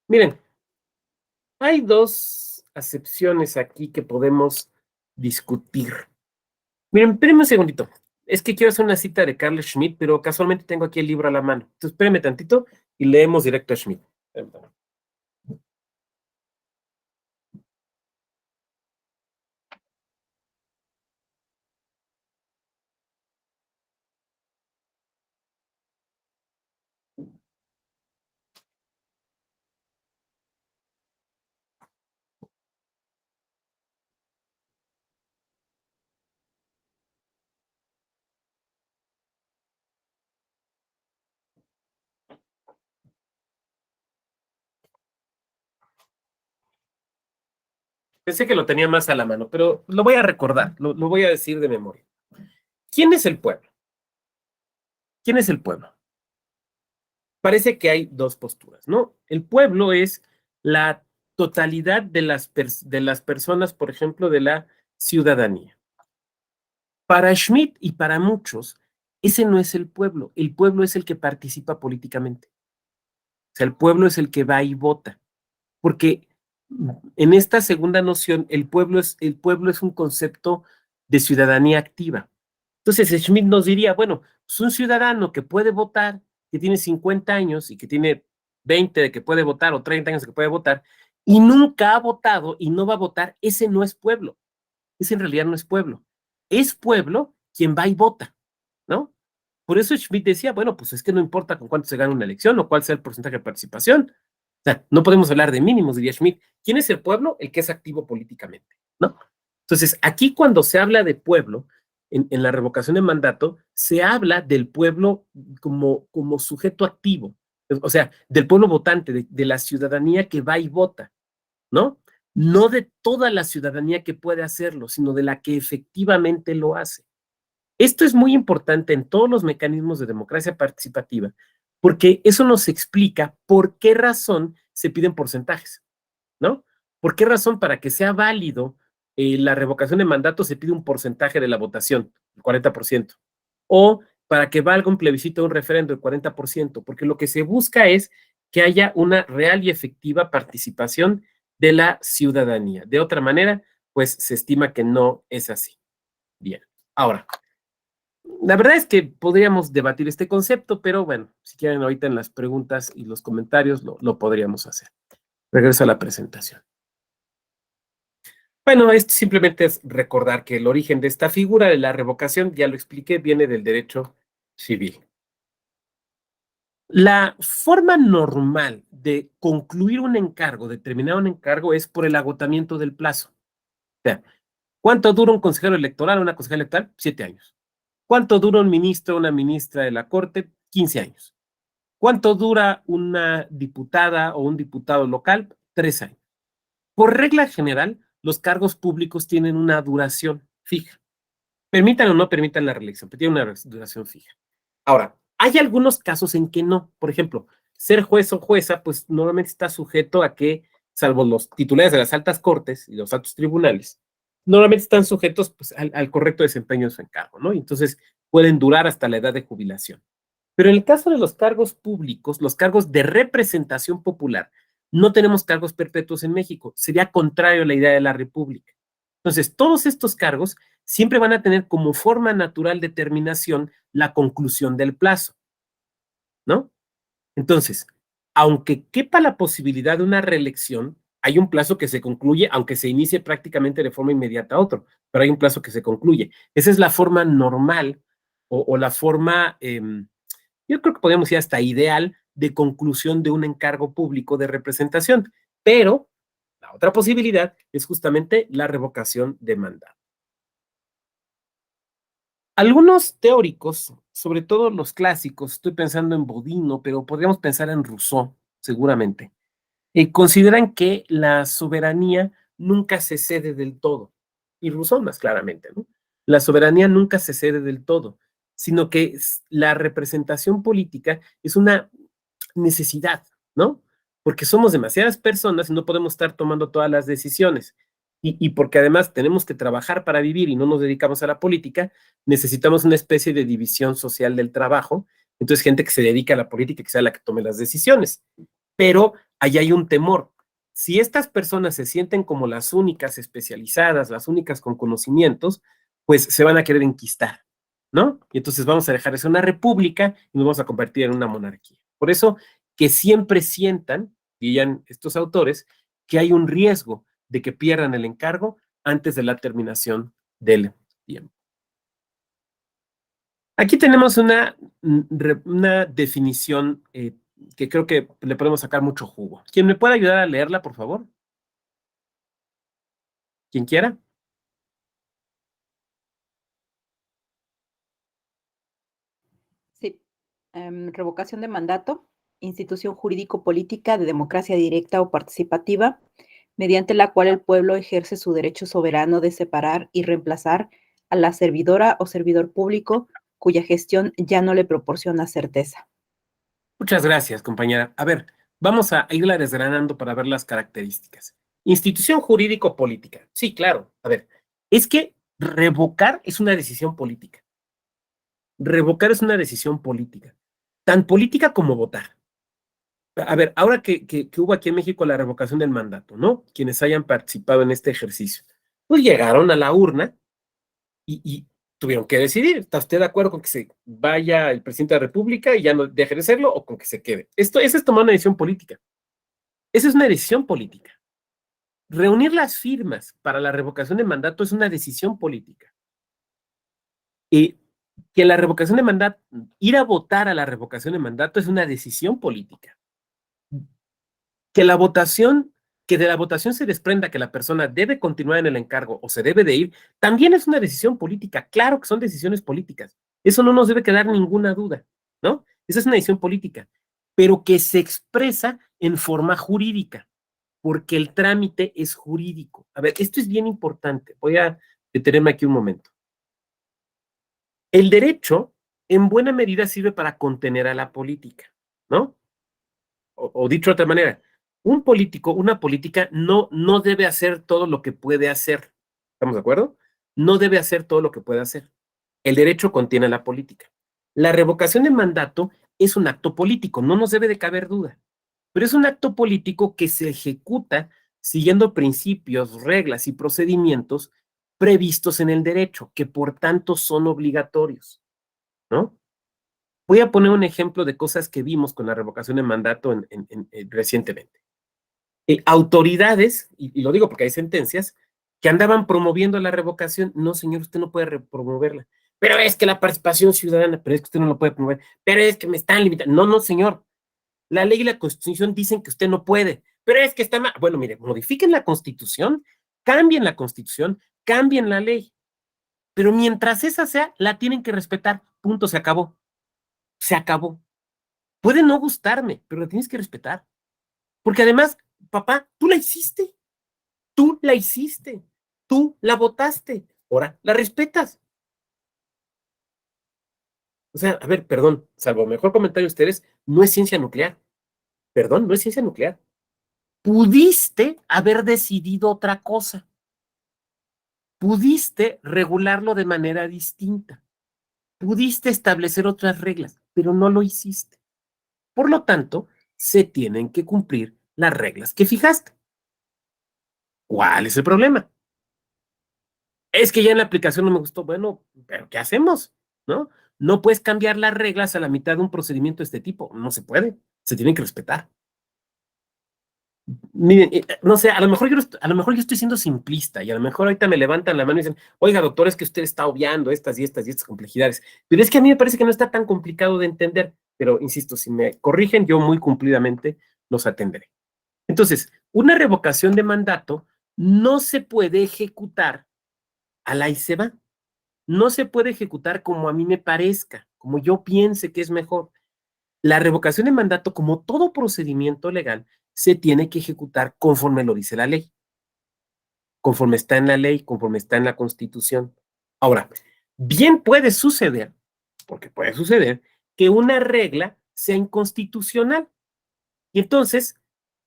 [SPEAKER 1] miren, hay dos acepciones aquí que podemos discutir. Miren, espérenme un segundito. Es que quiero hacer una cita de Carl Schmitt, pero casualmente tengo aquí el libro a la mano. Entonces, espérenme tantito y leemos directo a Schmitt. Pensé que lo tenía más a la mano, pero lo voy a recordar, lo voy a decir de memoria. ¿Quién es el pueblo? ¿Quién es el pueblo? Parece que hay dos posturas, ¿no? El pueblo es la totalidad de las personas, por ejemplo, de la ciudadanía. Para Schmitt y para muchos, ese no es el pueblo es el que participa políticamente. O sea, el pueblo es el que va y vota, porque en esta segunda noción, el pueblo es un concepto de ciudadanía activa. Entonces, Schmitt nos diría, bueno, pues un ciudadano que puede votar, que tiene 50 años y que tiene 20 de que puede votar o 30 años de que puede votar, y nunca ha votado y no va a votar, ese no es pueblo. Ese en realidad no es pueblo. Es pueblo quien va y vota, ¿no? Por eso Schmitt decía, bueno, pues es que no importa con cuánto se gana una elección o cuál sea el porcentaje de participación. O sea, no podemos hablar de mínimos, diría Schmitt. ¿Quién es el pueblo? El que es activo políticamente, ¿no? Entonces, aquí cuando se habla de pueblo, en la revocación de mandato, se habla del pueblo como sujeto activo, o sea, del pueblo votante, de la ciudadanía que va y vota, ¿no? No de toda la ciudadanía que puede hacerlo, sino de la que efectivamente lo hace. Esto es muy importante en todos los mecanismos de democracia participativa, porque eso nos explica por qué razón se piden porcentajes, ¿no? ¿Por qué razón para que sea válido la revocación de mandato se pide un porcentaje de la votación, el 40%? O para que valga un plebiscito o un referendo, el 40%, porque lo que se busca es que haya una real y efectiva participación de la ciudadanía. De otra manera, pues se estima que no es así. Bien, ahora, la verdad es que podríamos debatir este concepto, pero bueno, si quieren ahorita en las preguntas y los comentarios lo podríamos hacer. Regreso a la presentación. Bueno, esto simplemente es recordar que el origen de esta figura de la revocación, ya lo expliqué, viene del derecho civil. La forma normal de concluir un encargo, de terminar un encargo, es por el agotamiento del plazo. O sea, ¿cuánto dura un consejero electoral o una consejera electoral? 7 años. ¿Cuánto dura un ministro o una ministra de la Corte? 15 años. ¿Cuánto dura una diputada o un diputado local? 3 años. Por regla general, los cargos públicos tienen una duración fija. Permitan o no permitan la reelección, pero tiene una duración fija. Ahora, hay algunos casos en que no. Por ejemplo, ser juez o jueza, pues normalmente está sujeto a que, salvo los titulares de las altas cortes y los altos tribunales, normalmente están sujetos pues, al correcto desempeño de su encargo, ¿no? Entonces pueden durar hasta la edad de jubilación. Pero en el caso de los cargos públicos, los cargos de representación popular, no tenemos cargos perpetuos en México. Sería contrario a la idea de la República. Entonces, todos estos cargos siempre van a tener como forma natural de terminación la conclusión del plazo, ¿no? Entonces, aunque quepa la posibilidad de una reelección, hay un plazo que se concluye, aunque se inicie prácticamente de forma inmediata a otro, pero hay un plazo que se concluye. Esa es la forma normal o la forma, yo creo que podemos ir hasta ideal de conclusión de un encargo público de representación, pero la otra posibilidad es justamente la revocación de mandato. Algunos teóricos, sobre todo los clásicos, estoy pensando en Bodino, pero podríamos pensar en Rousseau, seguramente, consideran que la soberanía nunca se cede del todo, y Rousseau más claramente, ¿no? La soberanía nunca se cede del todo, sino que la representación política es una necesidad, ¿no? porque somos demasiadas personas y no podemos estar tomando todas las decisiones. Y porque además tenemos que trabajar para vivir y no nos dedicamos a la política, necesitamos una especie de división social del trabajo. Entonces, gente que se dedica a la política, que sea la que tome las decisiones. Pero ahí hay un temor. Si estas personas se sienten como las únicas especializadas, las únicas con conocimientos, pues se van a querer enquistar, ¿no? Y entonces vamos a dejar de ser una república y nos vamos a convertir en una monarquía. Por eso, que siempre sientan, dirían estos autores, que hay un riesgo de que pierdan el encargo antes de la terminación del tiempo. Aquí tenemos una definición que creo que le podemos sacar mucho jugo. ¿Quién me puede ayudar a leerla, por favor? ¿Quién quiera?
[SPEAKER 4] Sí. Revocación de mandato, institución jurídico-política de democracia directa o participativa, mediante la cual el pueblo ejerce su derecho soberano de separar y reemplazar a la servidora o servidor público cuya gestión ya no le proporciona certeza.
[SPEAKER 1] Muchas gracias, compañera. A ver, vamos a irla desgranando para ver las características. Institución jurídico-política. Sí, claro. A ver, es que revocar es una decisión política. Revocar es una decisión política. Tan política como votar. A ver, ahora que hubo aquí en México la revocación del mandato, ¿no? Quienes hayan participado en este ejercicio, pues llegaron a la urna y tuvieron que decidir. ¿Está usted de acuerdo con que se vaya el presidente de la República y ya no deje de serlo o con que se quede? Esa es tomar una decisión política. Esa es una decisión política. Reunir las firmas para la revocación de mandato es una decisión política. Y que la revocación de mandato, ir a votar a la revocación de mandato es una decisión política. Que la votación, que de la votación se desprenda que la persona debe continuar en el encargo o se debe de ir, también es una decisión política. Claro que son decisiones políticas. Eso no nos debe quedar ninguna duda, ¿no? Esa es una decisión política, pero que se expresa en forma jurídica, porque el trámite es jurídico. A ver, esto es bien importante. Voy a detenerme aquí un momento. El derecho, en buena medida, sirve para contener a la política, ¿no? O dicho de otra manera, un político, una política, no debe hacer todo lo que puede hacer. ¿Estamos de acuerdo? No debe hacer todo lo que puede hacer. El derecho contiene a la política. La revocación de mandato es un acto político, no nos debe de caber duda, pero es un acto político que se ejecuta siguiendo principios, reglas y procedimientos previstos en el derecho, que por tanto son obligatorios, ¿no? Voy a poner un ejemplo de cosas que vimos con la revocación de mandato recientemente. Autoridades, y lo digo porque hay sentencias, que andaban promoviendo la revocación. No, señor, usted no puede promoverla. Pero es que la participación ciudadana, pero es que usted no lo puede promover. Pero es que me están limitando. No, no, señor. La ley y la Constitución dicen que usted no puede. Pero es que está mal. Bueno, mire, modifiquen la Constitución, cambien la Constitución, cambien la ley. Pero mientras esa sea, la tienen que respetar. Punto, se acabó. Se acabó. Puede no gustarme, pero la tienes que respetar. Porque además, papá, tú la hiciste. Tú la hiciste. Tú la votaste. Ahora la respetas. O sea, a ver, perdón, salvo mejor comentario de ustedes, no es ciencia nuclear. Perdón, no es ciencia nuclear. Pudiste haber decidido otra cosa. Pudiste regularlo de manera distinta. Pudiste establecer otras reglas, pero no lo hiciste. Por lo tanto, se tienen que cumplir las reglas que fijaste. ¿Cuál es el problema? Es que ya en la aplicación no me gustó. Bueno, pero ¿qué hacemos? ¿No? No puedes cambiar las reglas a la mitad de un procedimiento de este tipo. No se puede. Se tienen que respetar. Miren, no sé, a lo mejor yo estoy siendo simplista y a lo mejor ahorita me levantan la mano y dicen, oiga, doctor, es que usted está obviando estas y estas y estas complejidades. Pero es que a mí me parece que no está tan complicado de entender. Pero insisto, si me corrigen, yo muy cumplidamente los atenderé. Entonces, una revocación de mandato no se puede ejecutar a la y se va. No se puede ejecutar como a mí me parezca, como yo piense que es mejor. La revocación de mandato, como todo procedimiento legal, se tiene que ejecutar conforme lo dice la ley, conforme está en la ley, conforme está en la Constitución. Ahora, bien puede suceder, porque puede suceder, que una regla sea inconstitucional. Y entonces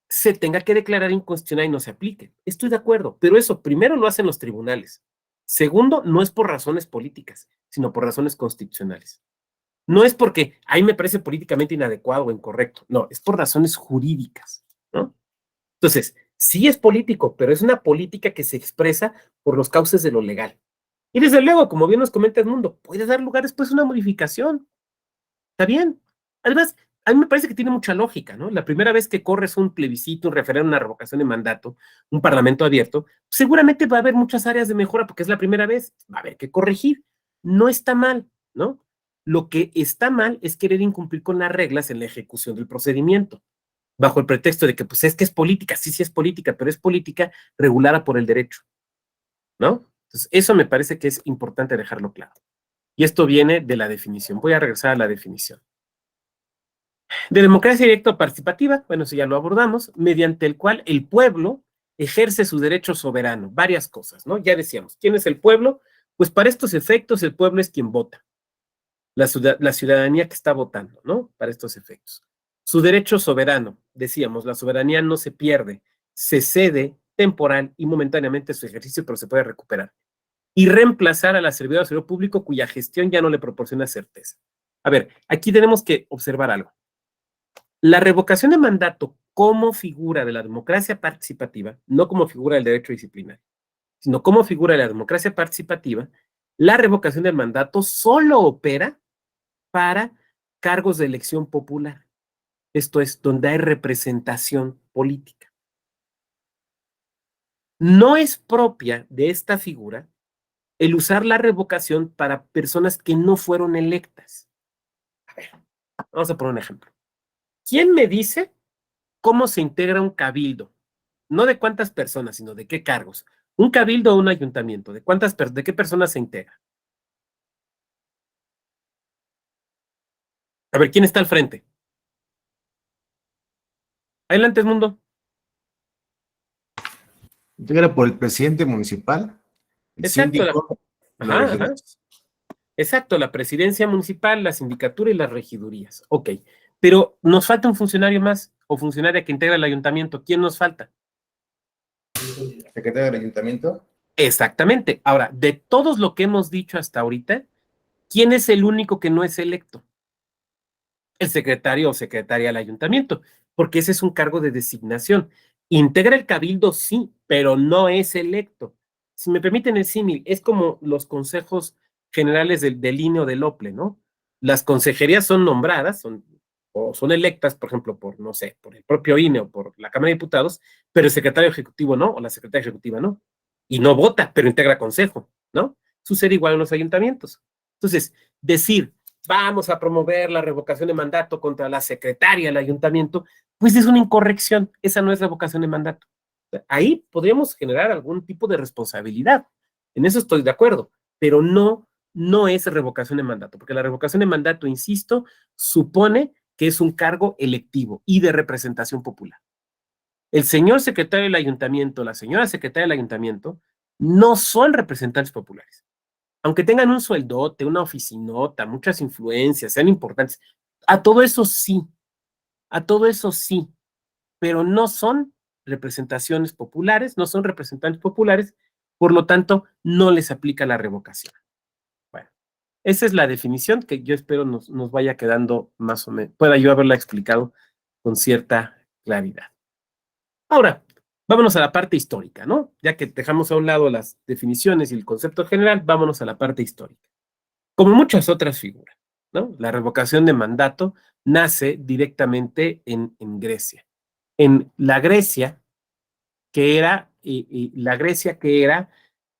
[SPEAKER 1] se tenga que declarar inconstitucional y no se aplique. Estoy de acuerdo, pero eso primero lo hacen los tribunales. Segundo, no es por razones políticas, sino por razones constitucionales. No es porque ahí me parece políticamente inadecuado o incorrecto, no, es por razones jurídicas, ¿no? Entonces, sí es político, pero es una política que se expresa por los cauces de lo legal. Y desde luego, como bien nos comenta Edmundo, puede dar lugar después a una modificación. Está bien. Además, a mí me parece que tiene mucha lógica, ¿no? La primera vez que corres un plebiscito, un referéndum, una revocación de mandato, un parlamento abierto, seguramente va a haber muchas áreas de mejora porque es la primera vez. Va a haber que corregir. No está mal, ¿no? Lo que está mal es querer incumplir con las reglas en la ejecución del procedimiento, bajo el pretexto de que, pues, es que es política. Sí, sí es política, pero es política regulada por el derecho, ¿no? Entonces, eso me parece que es importante dejarlo claro. Y esto viene de la definición. Voy a regresar a la definición. De democracia directa o participativa, bueno, eso ya lo abordamos, mediante el cual el pueblo ejerce su derecho soberano, varias cosas, ¿no? Ya decíamos, ¿quién es el pueblo? Pues para estos efectos el pueblo es quien vota, la ciudadanía que está votando, ¿no? Para estos efectos. Su derecho soberano, decíamos, la soberanía no se pierde, se cede temporal y momentáneamente su ejercicio, pero se puede recuperar. Y reemplazar a la servidora o servidor público cuya gestión ya no le proporciona certeza. A ver, aquí tenemos que observar algo. La revocación de mandato como figura de la democracia participativa, no como figura del derecho disciplinario, sino como figura de la democracia participativa, la revocación del mandato solo opera para cargos de elección popular. Esto es, donde hay representación política. No es propia de esta figura el usar la revocación para personas que no fueron electas. A ver, vamos a poner un ejemplo. ¿Quién me dice cómo se integra un cabildo? No de cuántas personas, sino de qué cargos. Un cabildo o un ayuntamiento, ¿de qué personas se integra? A ver, ¿quién está al frente? Adelante, Mundo.
[SPEAKER 2] Integra por el presidente municipal, el
[SPEAKER 1] Exacto.
[SPEAKER 2] síndico, la
[SPEAKER 1] Ajá,
[SPEAKER 2] región.
[SPEAKER 1] ajá. Exacto, la presidencia municipal, la sindicatura y las regidurías. Ok, pero nos falta un funcionario más o funcionaria que integra el ayuntamiento. ¿Quién nos falta?
[SPEAKER 2] Secretario del ayuntamiento.
[SPEAKER 1] Exactamente. Ahora, de todos lo que hemos dicho hasta ahorita, ¿quién es el único que no es electo? El secretario o secretaria del ayuntamiento, porque ese es un cargo de designación. Integra el cabildo, sí, pero no es electo. Si me permiten el símil, es como los consejos generales del INE o del OPLE, ¿no? Las consejerías son nombradas, o son electas, por ejemplo, por, no sé, por el propio INE o por la Cámara de Diputados, pero el secretario ejecutivo no, o la secretaria ejecutiva no. Y no vota, pero integra consejo, ¿no? Sucede igual en los ayuntamientos. Entonces, decir, vamos a promover la revocación de mandato contra la secretaria del ayuntamiento, pues es una incorrección, esa no es revocación de mandato. Ahí podríamos generar algún tipo de responsabilidad, en eso estoy de acuerdo, pero no es revocación de mandato, porque la revocación de mandato, insisto, supone que es un cargo electivo y de representación popular. El señor secretario del ayuntamiento, la señora secretaria del ayuntamiento, no son representantes populares. Aunque tengan un sueldote, una oficinota, muchas influencias, sean importantes, a todo eso sí, pero no son representaciones populares, no son representantes populares, por lo tanto, no les aplica la revocación. Bueno, esa es la definición que yo espero nos vaya quedando más o menos, pueda yo haberla explicado con cierta claridad. Ahora, vámonos a la parte histórica, ¿no? Ya que dejamos a un lado las definiciones y el concepto general, vámonos a la parte histórica. Como muchas otras figuras, ¿no? La revocación de mandato nace directamente en Grecia. En la Grecia que era,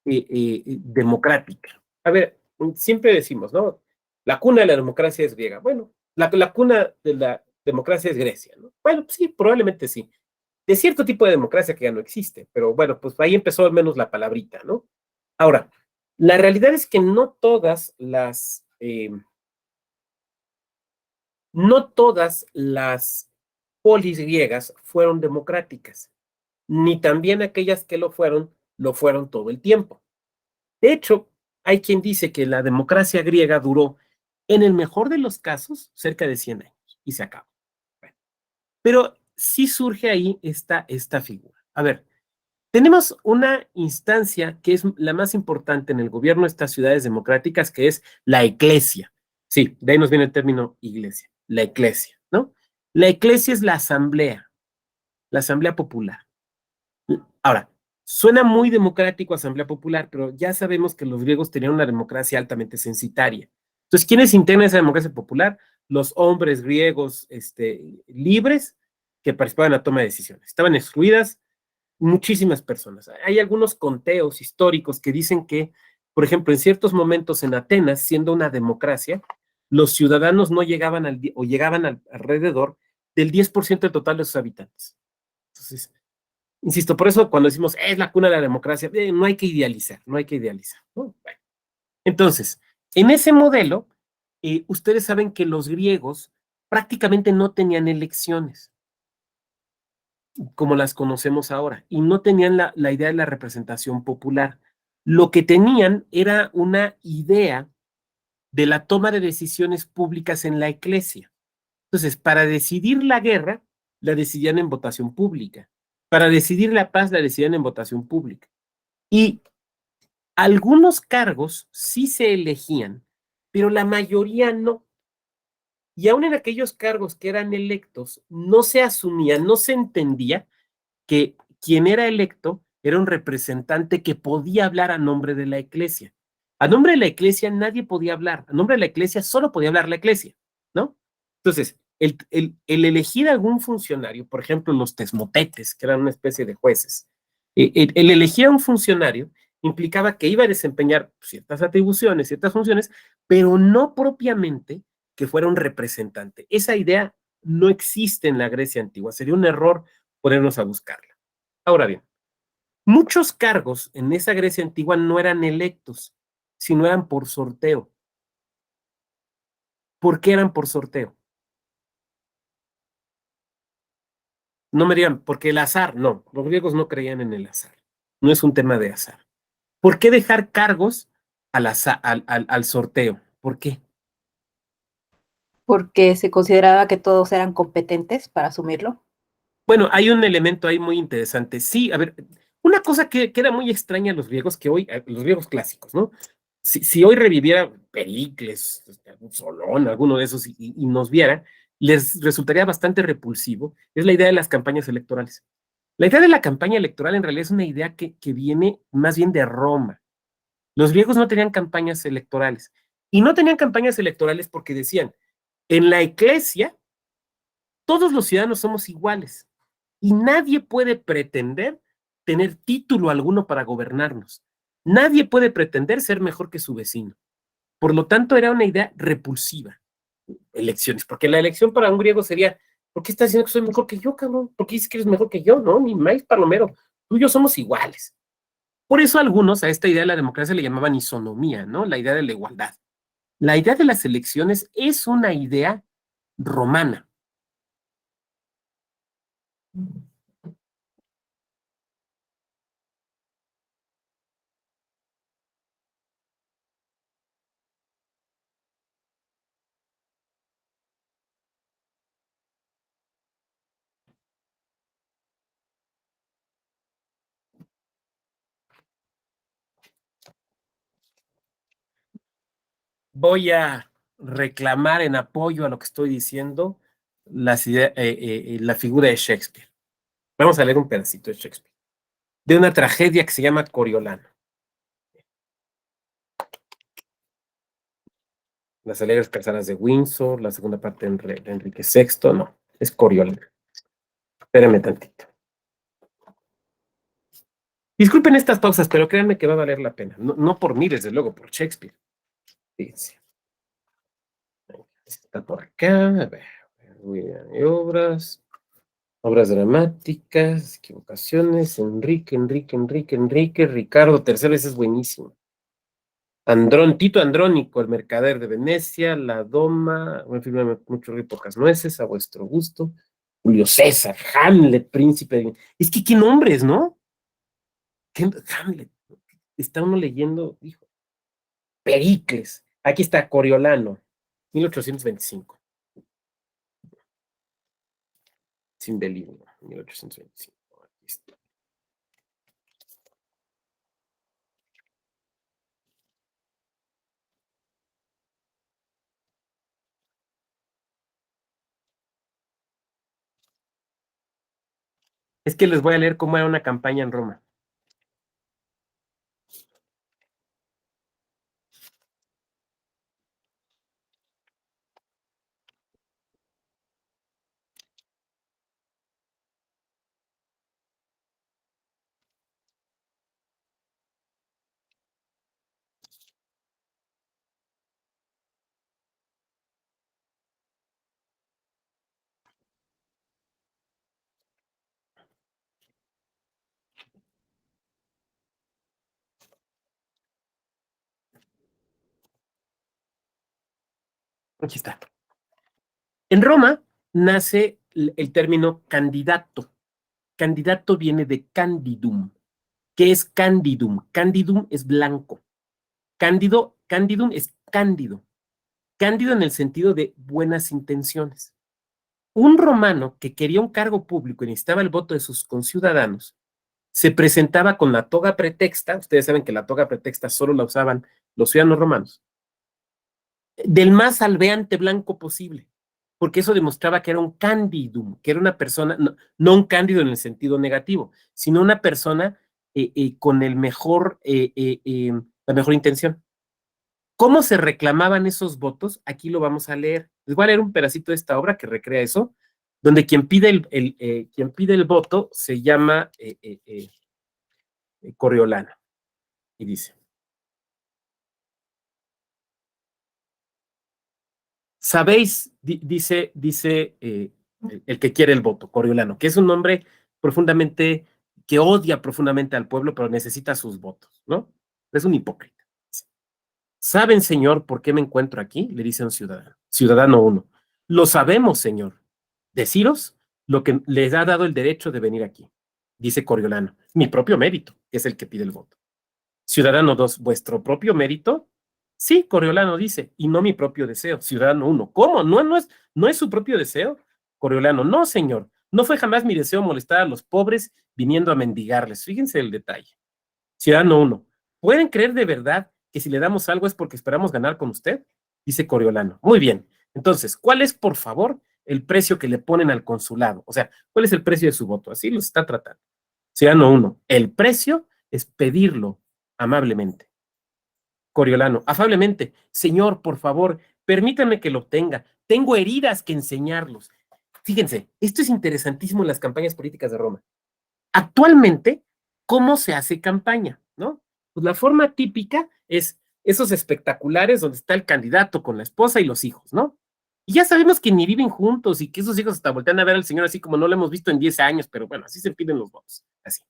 [SPEAKER 1] democrática. A ver, siempre decimos, ¿no? La cuna de la democracia es griega. Bueno, la cuna de la democracia es Grecia, ¿no? Bueno, sí, probablemente sí. De cierto tipo de democracia que ya no existe, pero bueno, pues ahí empezó al menos la palabrita, ¿no? Ahora, la realidad es que no todas las polis griegas fueron democráticas, ni también aquellas que lo fueron todo el tiempo. De hecho, hay quien dice que la democracia griega duró, en el mejor de los casos, cerca de 100 años y se acabó. Bueno, pero sí surge ahí esta figura. A ver, tenemos una instancia que es la más importante en el gobierno de estas ciudades democráticas, que es la eclesia. Sí, de ahí nos viene el término iglesia, la eclesia, ¿no? La eclesia es la asamblea popular. Ahora, suena muy democrático asamblea popular, pero ya sabemos que los griegos tenían una democracia altamente censitaria. Entonces, ¿quiénes integran esa democracia popular? Los hombres griegos libres que participaban en la toma de decisiones. Estaban excluidas muchísimas personas. Hay algunos conteos históricos que dicen que, por ejemplo, en ciertos momentos en Atenas, siendo una democracia, los ciudadanos no llegaban o llegaban alrededor del 10% del total de sus habitantes. Entonces, insisto, por eso cuando decimos es la cuna de la democracia, no hay que idealizar, no hay que idealizar, ¿no? Bueno, entonces, en ese modelo, ustedes saben que los griegos prácticamente no tenían elecciones como las conocemos ahora, y no tenían la idea de la representación popular. Lo que tenían era una idea de la toma de decisiones públicas en la eclesia. Entonces, para decidir la guerra, la decidían en votación pública. Para decidir la paz, la decidían en votación pública. Y algunos cargos sí se elegían, pero la mayoría no. Y aún en aquellos cargos que eran electos, no se asumía, no se entendía que quien era electo era un representante que podía hablar a nombre de la iglesia. A nombre de la iglesia nadie podía hablar, a nombre de la iglesia solo podía hablar la iglesia, ¿no? Entonces, el elegir algún funcionario, por ejemplo, los tesmotetes, que eran una especie de jueces, el elegir a un funcionario implicaba que iba a desempeñar ciertas atribuciones, ciertas funciones, pero no propiamente que fuera un representante. Esa idea no existe en la Grecia antigua, sería un error ponernos a buscarla. Ahora bien, muchos cargos en esa Grecia antigua no eran electos, sino eran por sorteo. ¿Por qué eran por sorteo? No me digan, porque el azar, no, los griegos no creían en el azar, no es un tema de azar. ¿Por qué dejar cargos al sorteo? ¿Por qué?
[SPEAKER 4] Porque se consideraba que todos eran competentes para asumirlo.
[SPEAKER 1] Bueno, hay un elemento ahí muy interesante. Sí, a ver, una cosa que era muy extraña a los griegos, que hoy, los griegos clásicos, ¿no? Si hoy reviviera Pericles, Solón, alguno de esos, y nos viera, les resultaría bastante repulsivo, es la idea de las campañas electorales. La idea de la campaña electoral en realidad es una idea que viene más bien de Roma. Los griegos no tenían campañas electorales. Y no tenían campañas electorales porque decían, en la iglesia, todos los ciudadanos somos iguales y nadie puede pretender tener título alguno para gobernarnos. Nadie puede pretender ser mejor que su vecino. Por lo tanto, era una idea repulsiva. Elecciones, porque la elección para un griego sería, ¿por qué estás diciendo que soy mejor que yo, cabrón? ¿Por qué dices que eres mejor que yo? No, ni más palomero. Tú y yo somos iguales. Por eso algunos a esta idea de la democracia le llamaban isonomía, ¿no? La idea de la igualdad. La idea de las elecciones es una idea romana. Voy a reclamar en apoyo a lo que estoy diciendo la figura de Shakespeare. Vamos a leer un pedacito de Shakespeare, de una tragedia que se llama Coriolano. Las alegres calzadas de Windsor, la segunda parte de Enrique VI, no, es Coriolano. Espérenme tantito. Disculpen estas pausas, pero créanme que va a valer la pena. No, no por mí, desde luego, por Shakespeare. Fíjense. Está por acá, a ver, obras dramáticas, equivocaciones, Enrique, Ricardo III, ese es buenísimo. Tito Andrónico, el mercader de Venecia, la Doma, mucho río, pocas nueces, a vuestro gusto. Julio César, Hamlet, príncipe. Es que qué nombres, ¿no? Hamlet. Está uno leyendo, hijo. Pericles. Aquí está Coriolano, 1825. Cimbelino, 1825. Aquí está. Es que les voy a leer cómo era una campaña en Roma. Aquí está. En Roma nace el término candidato. Candidato viene de candidum. ¿Qué es candidum? Candidum es blanco. Candidum es cándido. Cándido en el sentido de buenas intenciones. Un romano que quería un cargo público y necesitaba el voto de sus conciudadanos, se presentaba con la toga pretexta. Ustedes saben que la toga pretexta solo la usaban los ciudadanos romanos, del más albeante blanco posible, porque eso demostraba que era un candidum, que era una persona, no un cándido en el sentido negativo, sino una persona con el mejor, la mejor intención. ¿Cómo se reclamaban esos votos? Aquí lo vamos a leer. Les voy a leer un pedacito de esta obra que recrea eso, donde quien pide el voto se llama Coriolano, y dice: sabéis, dice el que quiere el voto, Coriolano, que es un hombre profundamente, que odia profundamente al pueblo, pero necesita sus votos, ¿no? Es un hipócrita. ¿Saben, señor, por qué me encuentro aquí? Le dice un ciudadano. Ciudadano 1. Lo sabemos, señor. Deciros lo que les ha dado el derecho de venir aquí. Dice Coriolano. Mi propio mérito, que es el que pide el voto. Ciudadano 2. ¿Vuestro propio mérito? Sí, Coriolano dice, y no mi propio deseo. Ciudadano 1. ¿Cómo? ¿No es su propio deseo? Coriolano. No, señor. No fue jamás mi deseo molestar a los pobres viniendo a mendigarles. Fíjense el detalle. Ciudadano 1. ¿Pueden creer de verdad que si le damos algo es porque esperamos ganar con usted? Dice Coriolano. Muy bien. Entonces, ¿cuál es, por favor, el precio que le ponen al consulado? O sea, ¿cuál es el precio de su voto? Así lo está tratando. Ciudadano 1. El precio es pedirlo amablemente. Coriolano. Afablemente. Señor, por favor, permítanme que lo obtenga. Tengo heridas que enseñarlos. Fíjense, esto es interesantísimo en las campañas políticas de Roma. Actualmente, ¿cómo se hace campaña? ¿No? Pues la forma típica es esos espectaculares donde está el candidato con la esposa y los hijos, ¿no? Y ya sabemos que ni viven juntos y que esos hijos hasta voltean a ver al señor así como no lo hemos visto en 10 años, pero bueno, así se piden los votos, así.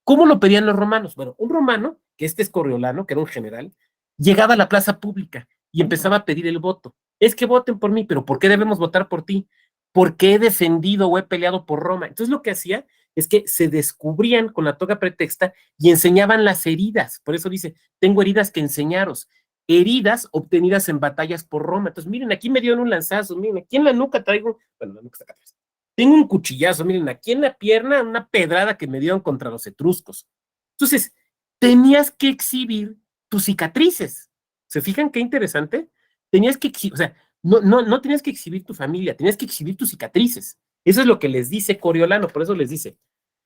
[SPEAKER 1] ¿Cómo lo pedían los romanos? Bueno, un romano, que este es Coriolano, que era un general, llegaba a la plaza pública y empezaba a pedir el voto. Es que voten por mí, pero ¿por qué debemos votar por ti? Porque he defendido o he peleado por Roma. Entonces lo que hacía es que se descubrían con la toga pretexta y enseñaban las heridas. Por eso dice, tengo heridas que enseñaros. Heridas obtenidas en batallas por Roma. Entonces, miren, aquí me dieron un lanzazo, miren, aquí en la nuca traigo, bueno, la nuca está acá atrás. Tengo un cuchillazo, miren, aquí en la pierna, una pedrada que me dieron contra los etruscos. Entonces, tenías que exhibir tus cicatrices. ¿Se fijan qué interesante? Tenías que exhibir, o sea, no tenías que exhibir tu familia, tenías que exhibir tus cicatrices. Eso es lo que les dice Coriolano, por eso les dice,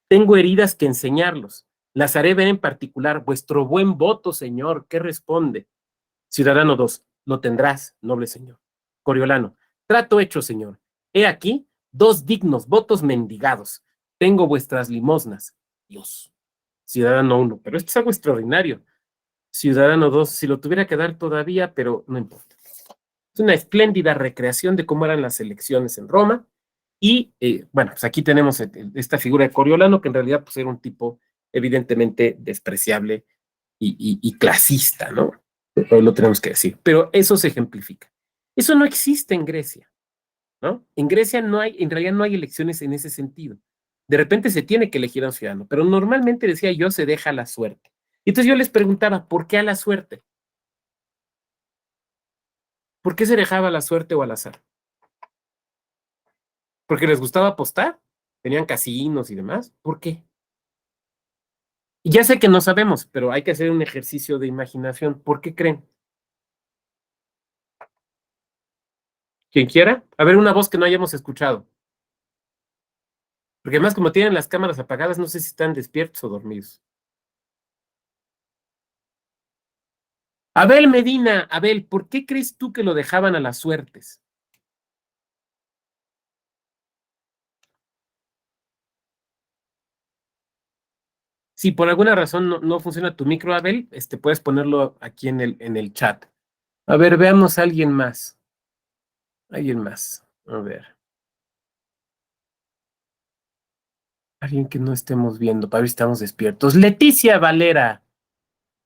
[SPEAKER 1] tengo heridas que enseñarlos. Las haré ver en particular. Vuestro buen voto, señor, ¿qué responde? Ciudadano 2, lo tendrás, noble señor. Coriolano, trato hecho, señor. He aquí 2 dignos votos mendigados. Tengo vuestras limosnas. Dios. Ciudadano 1, pero esto es algo extraordinario. Ciudadano 2, si lo tuviera que dar todavía, pero no importa. Es una espléndida recreación de cómo eran las elecciones en Roma. Y bueno, pues aquí tenemos esta figura de Coriolano, que en realidad pues, era un tipo evidentemente despreciable y clasista, ¿no? Lo tenemos que decir. Pero eso se ejemplifica. Eso no existe en Grecia, ¿no? En Grecia no hay, en realidad no hay elecciones en ese sentido. De repente se tiene que elegir a un ciudadano, pero normalmente decía yo, se deja a la suerte. Y entonces yo les preguntaba, ¿por qué a la suerte? ¿Por qué se dejaba a la suerte o al azar? ¿Porque les gustaba apostar? tenían casinos y demás. ¿Por qué? Y ya sé que no sabemos, pero hay que hacer un ejercicio de imaginación. ¿Por qué creen? ¿Quién quiera? A ver, una voz que no hayamos escuchado. Porque además, como tienen las cámaras apagadas, no sé si están despiertos o dormidos. Abel Medina, Abel, ¿por qué crees tú que lo dejaban a las suertes? Si por alguna razón no funciona tu micro, Abel, puedes ponerlo aquí en el chat. A ver, veamos a alguien más. Alguien más. A ver. Alguien que no estemos viendo, para ver si estamos despiertos. Leticia Valera.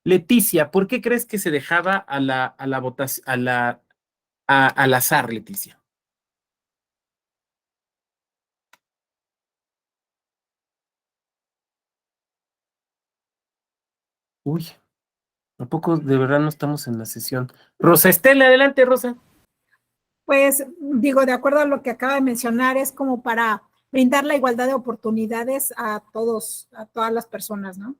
[SPEAKER 1] Leticia, ¿por qué crees que se dejaba a la votación, al azar, Leticia? Uy, ¿a poco de verdad no estamos en la sesión? Rosa Estela, adelante, Rosa.
[SPEAKER 5] Pues digo, de acuerdo a lo que acaba de mencionar, es como para brindar la igualdad de oportunidades a todos, a todas las personas, ¿no?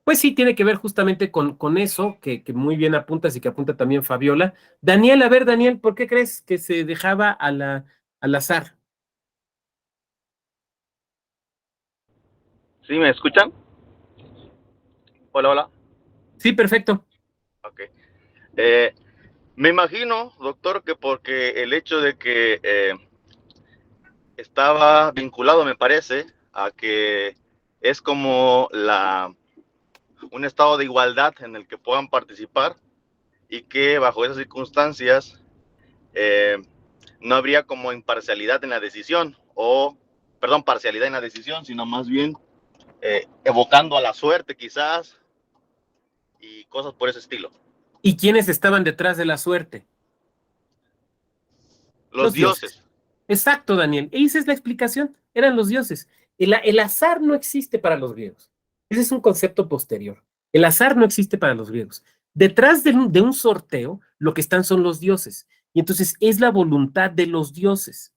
[SPEAKER 1] Pues sí, tiene que ver justamente con eso, que muy bien apuntas y que apunta también Fabiola. Daniel, a ver, Daniel, ¿por qué crees que se dejaba al azar?
[SPEAKER 6] ¿Sí me escuchan? Hola, hola.
[SPEAKER 1] Sí, perfecto.
[SPEAKER 6] Ok. Me imagino, doctor, que porque el hecho de que estaba vinculado, me parece, a que es como un estado de igualdad en el que puedan participar y que bajo esas circunstancias eh, no habría como imparcialidad en la decisión perdón, parcialidad en la decisión, sino más bien evocando a la suerte quizás y cosas por ese estilo.
[SPEAKER 1] ¿Y quiénes estaban detrás de la suerte?
[SPEAKER 6] Los
[SPEAKER 1] Los dioses.
[SPEAKER 6] dioses.
[SPEAKER 1] Exacto, Daniel. Esa es la explicación. Eran los dioses. El azar no existe para los griegos. Ese es un concepto posterior. El azar no existe para los griegos. Detrás de un sorteo, lo que están son los dioses. Y entonces es la voluntad de los dioses.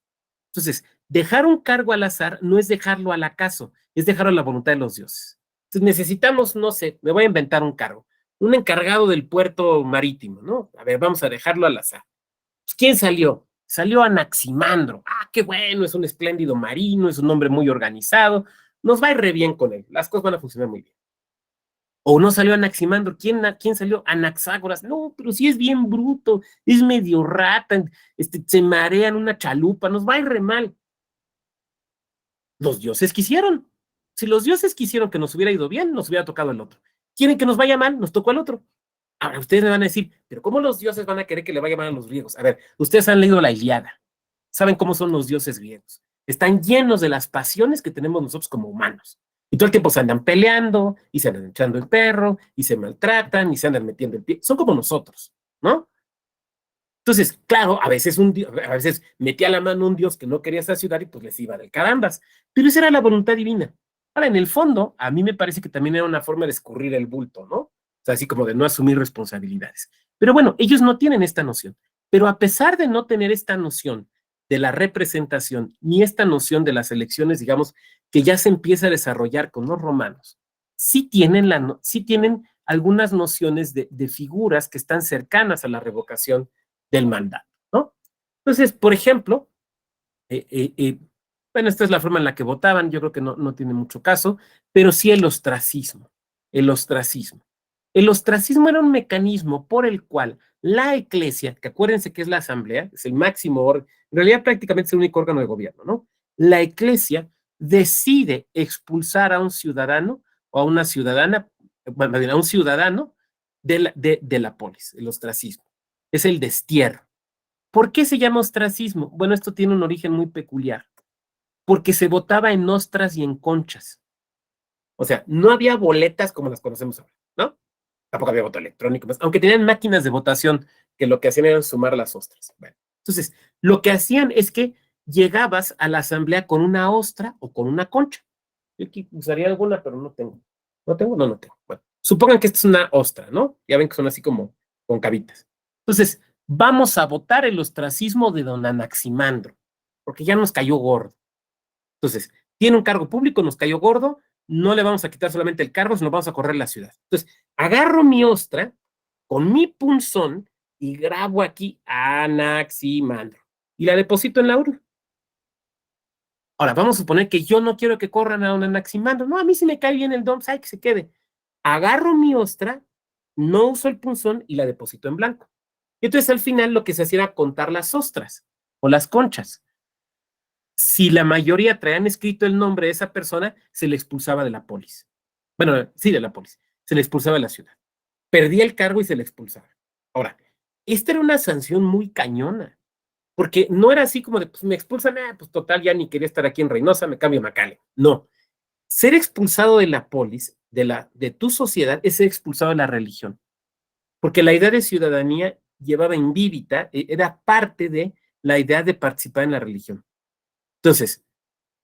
[SPEAKER 1] Entonces, dejar un cargo al azar no es dejarlo al acaso, es dejarlo a la voluntad de los dioses. Entonces, necesitamos, no sé, me voy a inventar un cargo, un encargado del puerto marítimo, ¿no? A ver, vamos a dejarlo al azar. Pues, ¿quién salió? Salió Anaximandro. Ah, qué bueno, es un espléndido marino, es un hombre muy organizado, nos va a ir re bien con él, las cosas van a funcionar muy bien. O no salió Anaximandro, ¿quién salió? Anaxágoras. No, pero sí es bien bruto, es medio rata, se marea en una chalupa, nos va a ir re mal. Los dioses quisieron. Si los dioses quisieron que nos hubiera ido bien, nos hubiera tocado el otro. Quieren que nos vaya mal, nos tocó al otro. Ahora, ustedes me van a decir, pero ¿cómo los dioses van a querer que le vaya mal a los griegos? A ver, ustedes han leído la Ilíada. Saben cómo son los dioses griegos. Están llenos de las pasiones que tenemos nosotros como humanos. Y todo el tiempo se andan peleando, y se andan echando el perro, y se maltratan, y se andan metiendo el pie. Son como nosotros, ¿no? Entonces, claro, a veces metía la mano un dios que no quería esa ciudad y pues les iba del carambas. Pero esa era la voluntad divina. Ahora, en el fondo, a mí me parece que también era una forma de escurrir el bulto, ¿no? O sea, así como de no asumir responsabilidades. Pero bueno, ellos no tienen esta noción. Pero a pesar de no tener esta noción de la representación, ni esta noción de las elecciones, digamos, que ya se empieza a desarrollar con los romanos, sí tienen algunas nociones de figuras que están cercanas a la revocación del mandato, ¿no? Entonces, por ejemplo, bueno, esta es la forma en la que votaban, yo creo que no tiene mucho caso, pero sí el ostracismo. El ostracismo. El ostracismo era un mecanismo por el cual la iglesia, que acuérdense que es la asamblea, es el máximo órgano, en realidad prácticamente es el único órgano de gobierno, ¿no? La iglesia decide expulsar a un ciudadano o a una ciudadana, bueno, a un ciudadano de la polis, el ostracismo. Es el destierro. ¿Por qué se llama ostracismo? Bueno, esto tiene un origen muy peculiar, porque se votaba en ostras y en conchas. O sea, no había boletas como las conocemos ahora, ¿no? Tampoco había voto electrónico, aunque tenían máquinas de votación que lo que hacían era sumar las ostras. Bueno, entonces, lo que hacían es que llegabas a la asamblea con una ostra o con una concha. Yo aquí usaría alguna, pero no tengo. ¿No tengo? No tengo. Bueno, supongan que esta es una ostra, ¿no? Ya ven que son así como con cabitas. Entonces, vamos a votar el ostracismo de don Anaximandro, porque ya nos cayó gordo. Entonces, tiene un cargo público, nos cayó gordo, no le vamos a quitar solamente el cargo, sino vamos a correr la ciudad. Entonces, agarro mi ostra con mi punzón y grabo aquí Anaximandro y la deposito en la urna. Ahora, vamos a suponer que yo no quiero que corran a un Anaximandro. No, a mí si me cae bien el DOMS, hay que se quede. Agarro mi ostra, no uso el punzón y la deposito en blanco. Y entonces al final lo que se hacía era contar las ostras o las conchas. Si la mayoría traían escrito el nombre de esa persona, se le expulsaba de la polis. Bueno, sí, de la polis. Se le expulsaba de la ciudad. Perdía el cargo y se le expulsaba. Ahora, esta era una sanción muy cañona, porque no era así como de, pues me expulsan, pues total, ya ni quería estar aquí en Reynosa, me cambio a McAllen. No. Ser expulsado de la polis, de tu sociedad, es ser expulsado de la religión. Porque la idea de ciudadanía llevaba invíbita, era parte de la idea de participar en la religión. Entonces,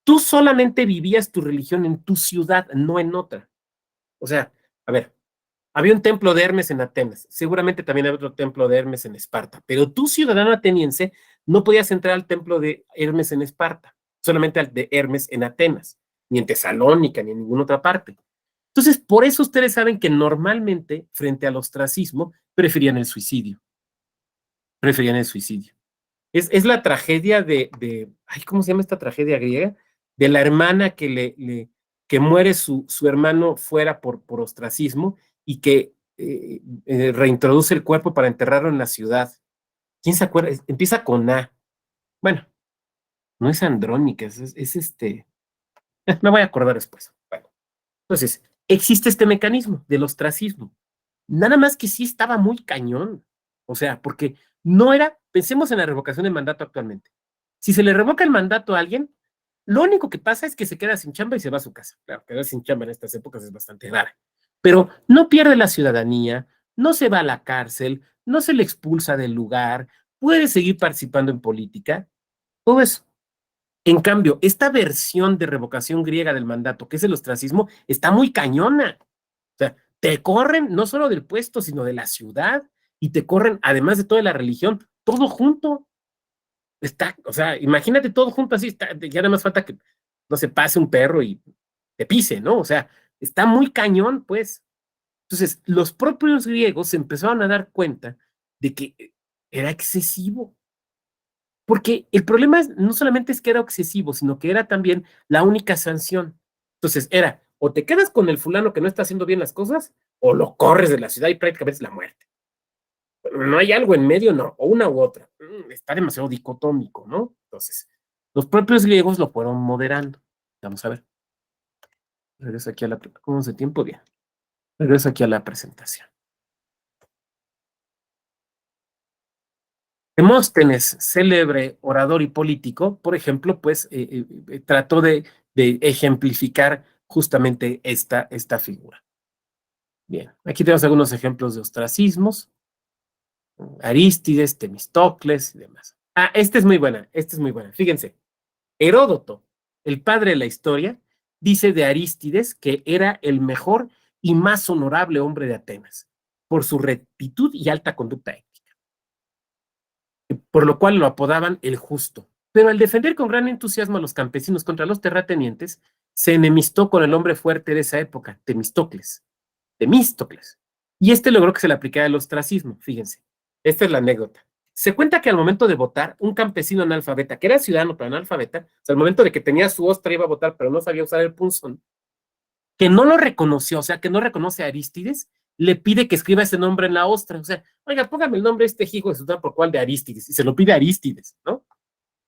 [SPEAKER 1] tú solamente vivías tu religión en tu ciudad, no en otra. O sea, a ver, había un templo de Hermes en Atenas, seguramente también había otro templo de Hermes en Esparta, pero tú, ciudadano ateniense, no podías entrar al templo de Hermes en Esparta, solamente al de Hermes en Atenas, ni en Tesalónica, ni en ninguna otra parte. Entonces, por eso ustedes saben que normalmente, frente al ostracismo, preferían el suicidio. Preferían el suicidio. Es la tragedia ay, ¿cómo se llama esta tragedia griega? De la hermana que muere su hermano fuera por ostracismo y que reintroduce el cuerpo para enterrarlo en la ciudad. ¿Quién se acuerda? Empieza con A. Bueno, no es Andrónica, me voy a acordar después. Bueno, entonces, existe este mecanismo del ostracismo. Nada más que sí estaba muy cañón. O sea, porque no era, pensemos en la revocación de mandato actualmente. Si se le revoca el mandato a alguien, lo único que pasa es que se queda sin chamba y se va a su casa. Claro, quedar sin chamba en estas épocas es bastante rara. Pero no pierde la ciudadanía, no se va a la cárcel, no se le expulsa del lugar, puede seguir participando en política, todo eso. En cambio, esta versión de revocación griega del mandato, que es el ostracismo, está muy cañona. O sea, te corren no solo del puesto, sino de la ciudad, y te corren, además de toda la religión, todo junto. O sea, imagínate todo junto así, ya nada más falta que no se pase un perro y te pise, ¿no? O sea, está muy cañón, pues. Entonces, los propios griegos se empezaron a dar cuenta de que era excesivo. Porque el problema no solamente es que era excesivo, sino que era también la única sanción. Entonces, era o te quedas con el fulano que no está haciendo bien las cosas, o lo corres de la ciudad y prácticamente es la muerte. Pero no hay algo en medio, no, o una u otra. Está demasiado dicotómico, ¿no? Entonces, los propios griegos lo fueron moderando. Vamos a ver. Regreso aquí a la... ¿Cómo es de tiempo? Bien. Regreso aquí a la presentación. Demóstenes, célebre orador y político, por ejemplo, pues trató de ejemplificar justamente esta figura. Bien, aquí tenemos algunos ejemplos de ostracismos. Arístides, Temístocles y demás. Esta es muy buena, Fíjense, Heródoto, el padre de la historia, dice de Arístides que era el mejor y más honorable hombre de Atenas, por su rectitud y alta conducta ética, por lo cual lo apodaban el justo. Pero al defender con gran entusiasmo a los campesinos contra los terratenientes, se enemistó con el hombre fuerte de esa época, Temístocles. Y este logró que se le aplicara el ostracismo, fíjense. Esta es la anécdota. Se cuenta que al momento de votar, un campesino analfabeta, que era ciudadano pero analfabeta, o sea, al momento de que tenía su ostra iba a votar, pero no sabía usar el punzón, que no lo reconoció, o sea, que no reconoce a Arístides, le pide que escriba ese nombre en la ostra. O sea, oiga, póngame el nombre de este hijo de su por cual de Arístides, y se lo pide a Arístides, ¿no?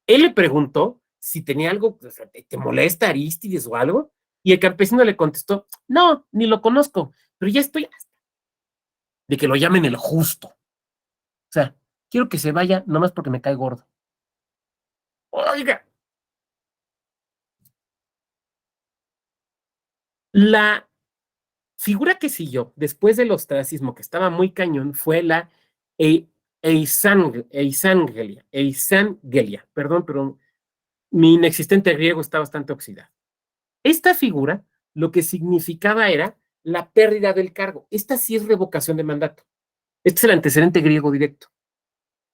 [SPEAKER 1] Él le preguntó si tenía algo, o sea, ¿te molesta Arístides o algo? Y el campesino le contestó, no, ni lo conozco, pero ya estoy hasta de que lo llamen el justo. O sea, quiero que se vaya nomás porque me cae gordo. Oiga. La figura que siguió después del ostracismo, que estaba muy cañón, fue la Eisangelia. Perdón, pero mi inexistente griego está bastante oxidado. Esta figura lo que significaba era la pérdida del cargo. Esta sí es revocación de mandato. Este es el antecedente griego directo.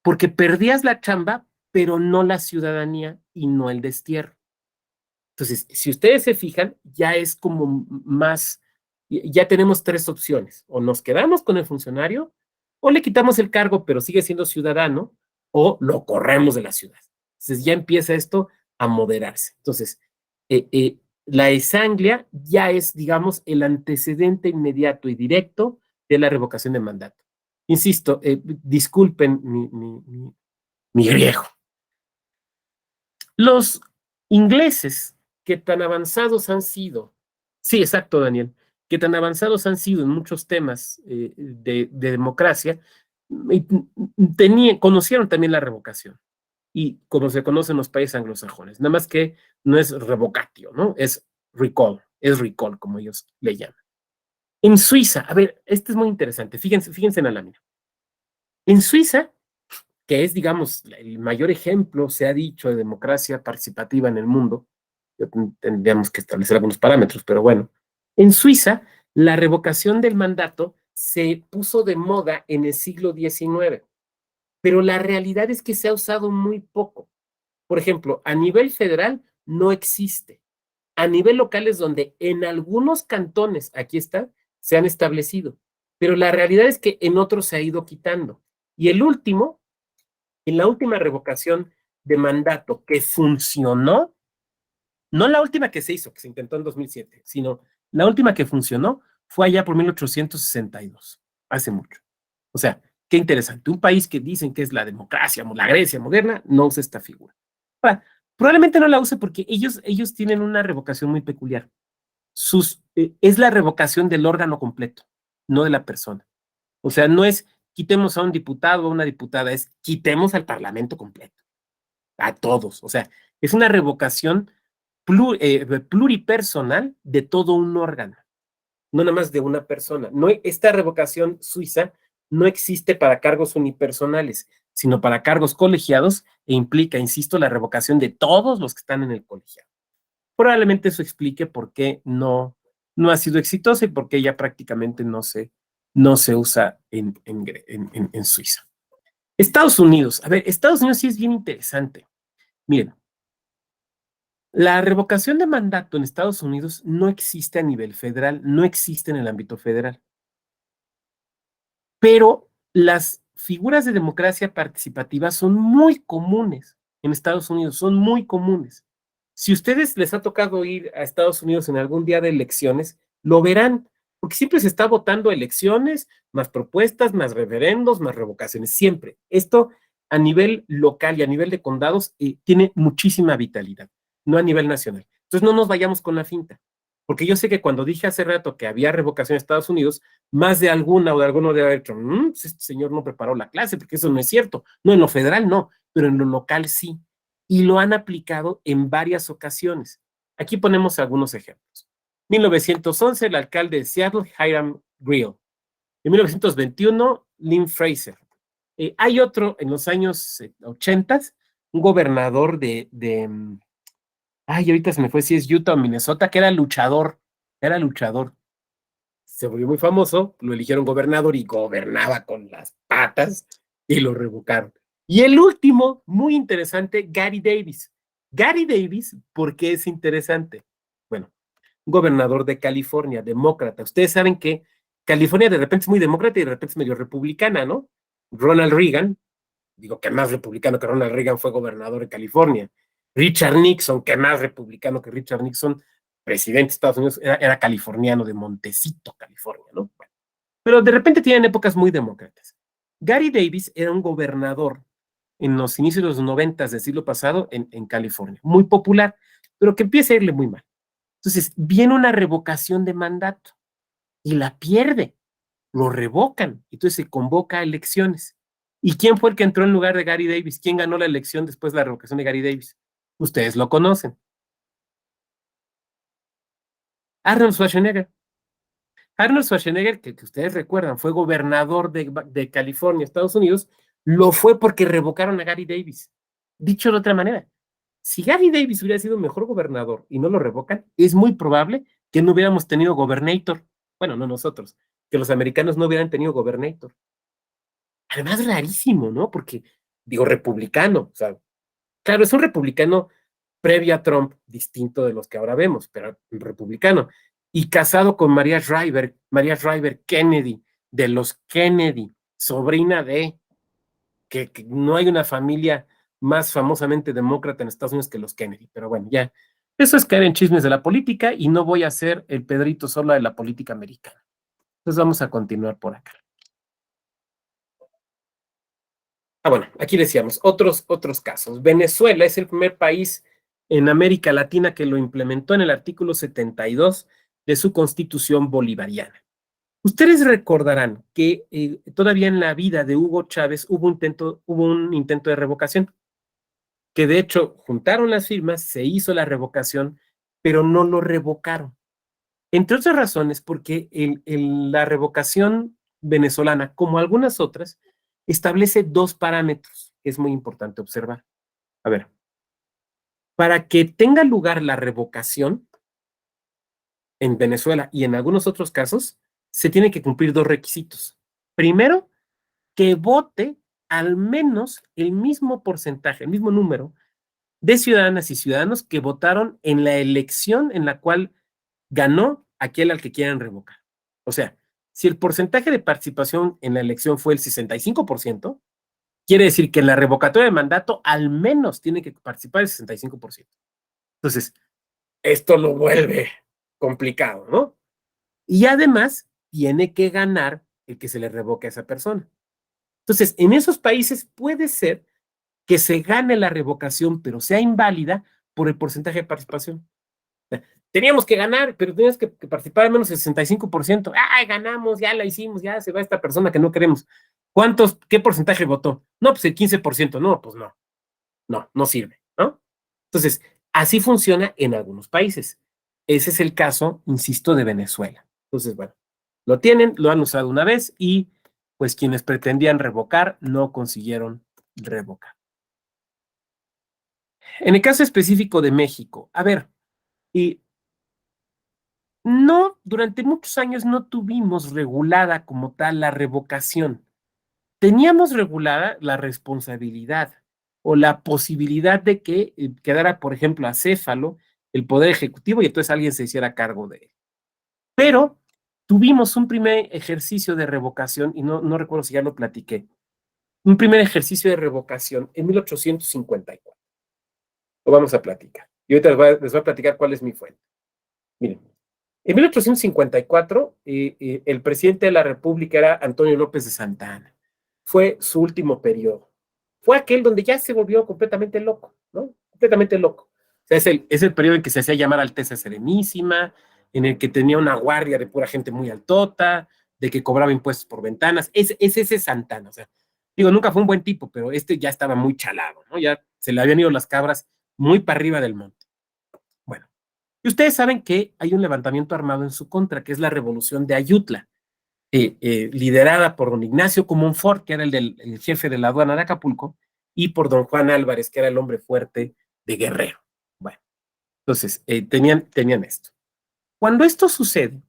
[SPEAKER 1] Porque perdías la chamba, pero no la ciudadanía y no el destierro. Entonces, si ustedes se fijan, ya es como más, ya tenemos tres opciones. O nos quedamos con el funcionario, o le quitamos el cargo, pero sigue siendo ciudadano, o lo corremos de la ciudad. Entonces, ya empieza esto a moderarse. Entonces, la exanglia ya es, digamos, el antecedente inmediato y directo de la revocación de mandato. Insisto, disculpen mi griego. Los ingleses, que tan avanzados han sido, sí, exacto, Daniel, que tan avanzados han sido en muchos temas de democracia, conocieron también la revocación. Y como se conoce en los países anglosajones, nada más que no es revocatio, ¿no? Es recall, como ellos le llaman. En Suiza, a ver, este es muy interesante, fíjense en la lámina. En Suiza, que es, digamos, el mayor ejemplo, se ha dicho, de democracia participativa en el mundo, tendríamos que establecer algunos parámetros, pero bueno, en Suiza, la revocación del mandato se puso de moda en el siglo XIX, pero la realidad es que se ha usado muy poco. Por ejemplo, a nivel federal no existe. A nivel local es donde en algunos cantones, aquí está, se han establecido, pero la realidad es que en otros se ha ido quitando. Y el último, en la última revocación de mandato que funcionó, no la última que se hizo, que se intentó en 2007, sino la última que funcionó fue allá por 1862, hace mucho. O sea, qué interesante. Un país que dicen que es la democracia, la Grecia moderna, no usa esta figura. Ahora, probablemente no la use porque ellos tienen una revocación muy peculiar. Es la revocación del órgano completo, no de la persona. O sea, no es quitemos a un diputado o a una diputada, es quitemos al parlamento completo, a todos. O sea, es una revocación pluripersonal de todo un órgano, no nada más de una persona. No, esta revocación suiza no existe para cargos unipersonales, sino para cargos colegiados e implica, insisto, la revocación de todos los que están en el colegiado. Probablemente eso explique por qué no ha sido exitosa y por qué ya prácticamente no se usa en Suiza. Estados Unidos. A ver, Estados Unidos sí es bien interesante. Miren, la revocación de mandato en Estados Unidos no existe a nivel federal, no existe en el ámbito federal. Pero las figuras de democracia participativa son muy comunes en Estados Unidos, son muy comunes. Si ustedes les ha tocado ir a Estados Unidos en algún día de elecciones, lo verán, porque siempre se está votando elecciones, más propuestas, más referendos, más revocaciones, siempre. Esto a nivel local y a nivel de condados tiene muchísima vitalidad, no a nivel nacional. Entonces no nos vayamos con la finta, porque yo sé que cuando dije hace rato que había revocación en Estados Unidos, más de alguna o de alguno debe haber dicho, este señor no preparó la clase, porque eso no es cierto. No, en lo federal no, pero en lo local sí. Y lo han aplicado en varias ocasiones. Aquí ponemos algunos ejemplos. 1911, el alcalde de Seattle, Hiram Grill. En 1921, Lynn Fraser. Hay otro en los años 80, un gobernador ahorita se me fue si es Utah o Minnesota, que era luchador. Se volvió muy famoso, lo eligieron gobernador y gobernaba con las patas y lo revocaron. Y el último, muy interesante, Gary Davis. Gary Davis, ¿por qué es interesante? Bueno, gobernador de California, demócrata. Ustedes saben que California de repente es muy demócrata y de repente es medio republicana, ¿no? Ronald Reagan, digo que más republicano que Ronald Reagan fue gobernador de California. Richard Nixon, que más republicano que Richard Nixon, presidente de Estados Unidos, era californiano de Montecito, California, ¿no? Bueno, pero de repente tienen épocas muy demócratas. Gary Davis era un gobernador en los inicios de los 90 del siglo pasado en California, muy popular, pero que empieza a irle muy mal. Entonces, viene una revocación de mandato y la pierde, lo revocan, entonces se convoca a elecciones. ¿Y quién fue el que entró en lugar de Gary Davis? ¿Quién ganó la elección después de la revocación de Gary Davis? Ustedes lo conocen. Arnold Schwarzenegger. Arnold Schwarzenegger, que ustedes recuerdan, fue gobernador de California, Estados Unidos, lo fue porque revocaron a Gary Davis. Dicho de otra manera, si Gary Davis hubiera sido mejor gobernador y no lo revocan, es muy probable que no hubiéramos tenido gobernator. Bueno, no nosotros, que los americanos no hubieran tenido gobernator. Además, rarísimo, ¿no? Porque, digo, republicano, o sea, claro, es un republicano previa a Trump, distinto de los que ahora vemos, pero republicano, y casado con María Shriver Kennedy, de los Kennedy, sobrina de, que no hay una familia más famosamente demócrata en Estados Unidos que los Kennedy, pero bueno, ya, eso es caer en chismes de la política y no voy a ser el Pedrito Sola de la política americana. Entonces vamos a continuar por acá. Bueno, aquí decíamos, otros casos. Venezuela es el primer país en América Latina que lo implementó en el artículo 72 de su constitución bolivariana. Ustedes recordarán que todavía en la vida de Hugo Chávez hubo un intento de revocación, que de hecho juntaron las firmas, se hizo la revocación, pero no lo revocaron. Entre otras razones, porque la revocación venezolana, como algunas otras, establece dos parámetros que es muy importante observar. A ver, para que tenga lugar la revocación en Venezuela y en algunos otros casos, se tienen que cumplir dos requisitos. Primero, que vote al menos el mismo porcentaje, el mismo número de ciudadanas y ciudadanos que votaron en la elección en la cual ganó aquel al que quieran revocar. O sea, si el porcentaje de participación en la elección fue el 65%, quiere decir que en la revocatoria de mandato al menos tiene que participar el 65%. Entonces, esto lo vuelve complicado, ¿no? Y además, tiene que ganar el que se le revoque a esa persona. Entonces, en esos países puede ser que se gane la revocación, pero sea inválida por el porcentaje de participación. Teníamos que ganar, pero teníamos que participar al menos el 65%. ¡Ay, ganamos! Ya la hicimos, ya se va esta persona que no queremos. ¿Qué porcentaje votó? No, pues el 15%. No, pues no sirve, ¿no? Entonces, así funciona en algunos países. Ese es el caso, insisto, de Venezuela. Entonces, bueno, lo tienen, lo han usado una vez y pues quienes pretendían revocar no consiguieron revocar. En el caso específico de México, a ver, durante muchos años no tuvimos regulada como tal la revocación. Teníamos regulada la responsabilidad o la posibilidad de que quedara, por ejemplo, acéfalo el Poder Ejecutivo y entonces alguien se hiciera cargo de él. Pero tuvimos un primer ejercicio de revocación, y no recuerdo si ya lo platiqué, un primer ejercicio de revocación en 1854. Lo vamos a platicar. Y ahorita les voy a platicar cuál es mi fuente. Miren, en 1854, el presidente de la República era Antonio López de Santa Anna. Fue su último periodo. Fue aquel donde ya se volvió completamente loco, ¿no? Completamente loco. O sea, es el periodo en que se hacía llamar Alteza Serenísima, en el que tenía una guardia de pura gente muy altota, de que cobraba impuestos por ventanas. Es ese Santana. O sea, digo, nunca fue un buen tipo, pero ya estaba muy chalado, ¿no? Ya se le habían ido las cabras muy para arriba del monte. Bueno, y ustedes saben que hay un levantamiento armado en su contra, que es la revolución de Ayutla, liderada por don Ignacio Comonfort, que era el jefe de la aduana de Acapulco, y por don Juan Álvarez, que era el hombre fuerte de Guerrero. Bueno, entonces tenían esto. Cuando esto sucede,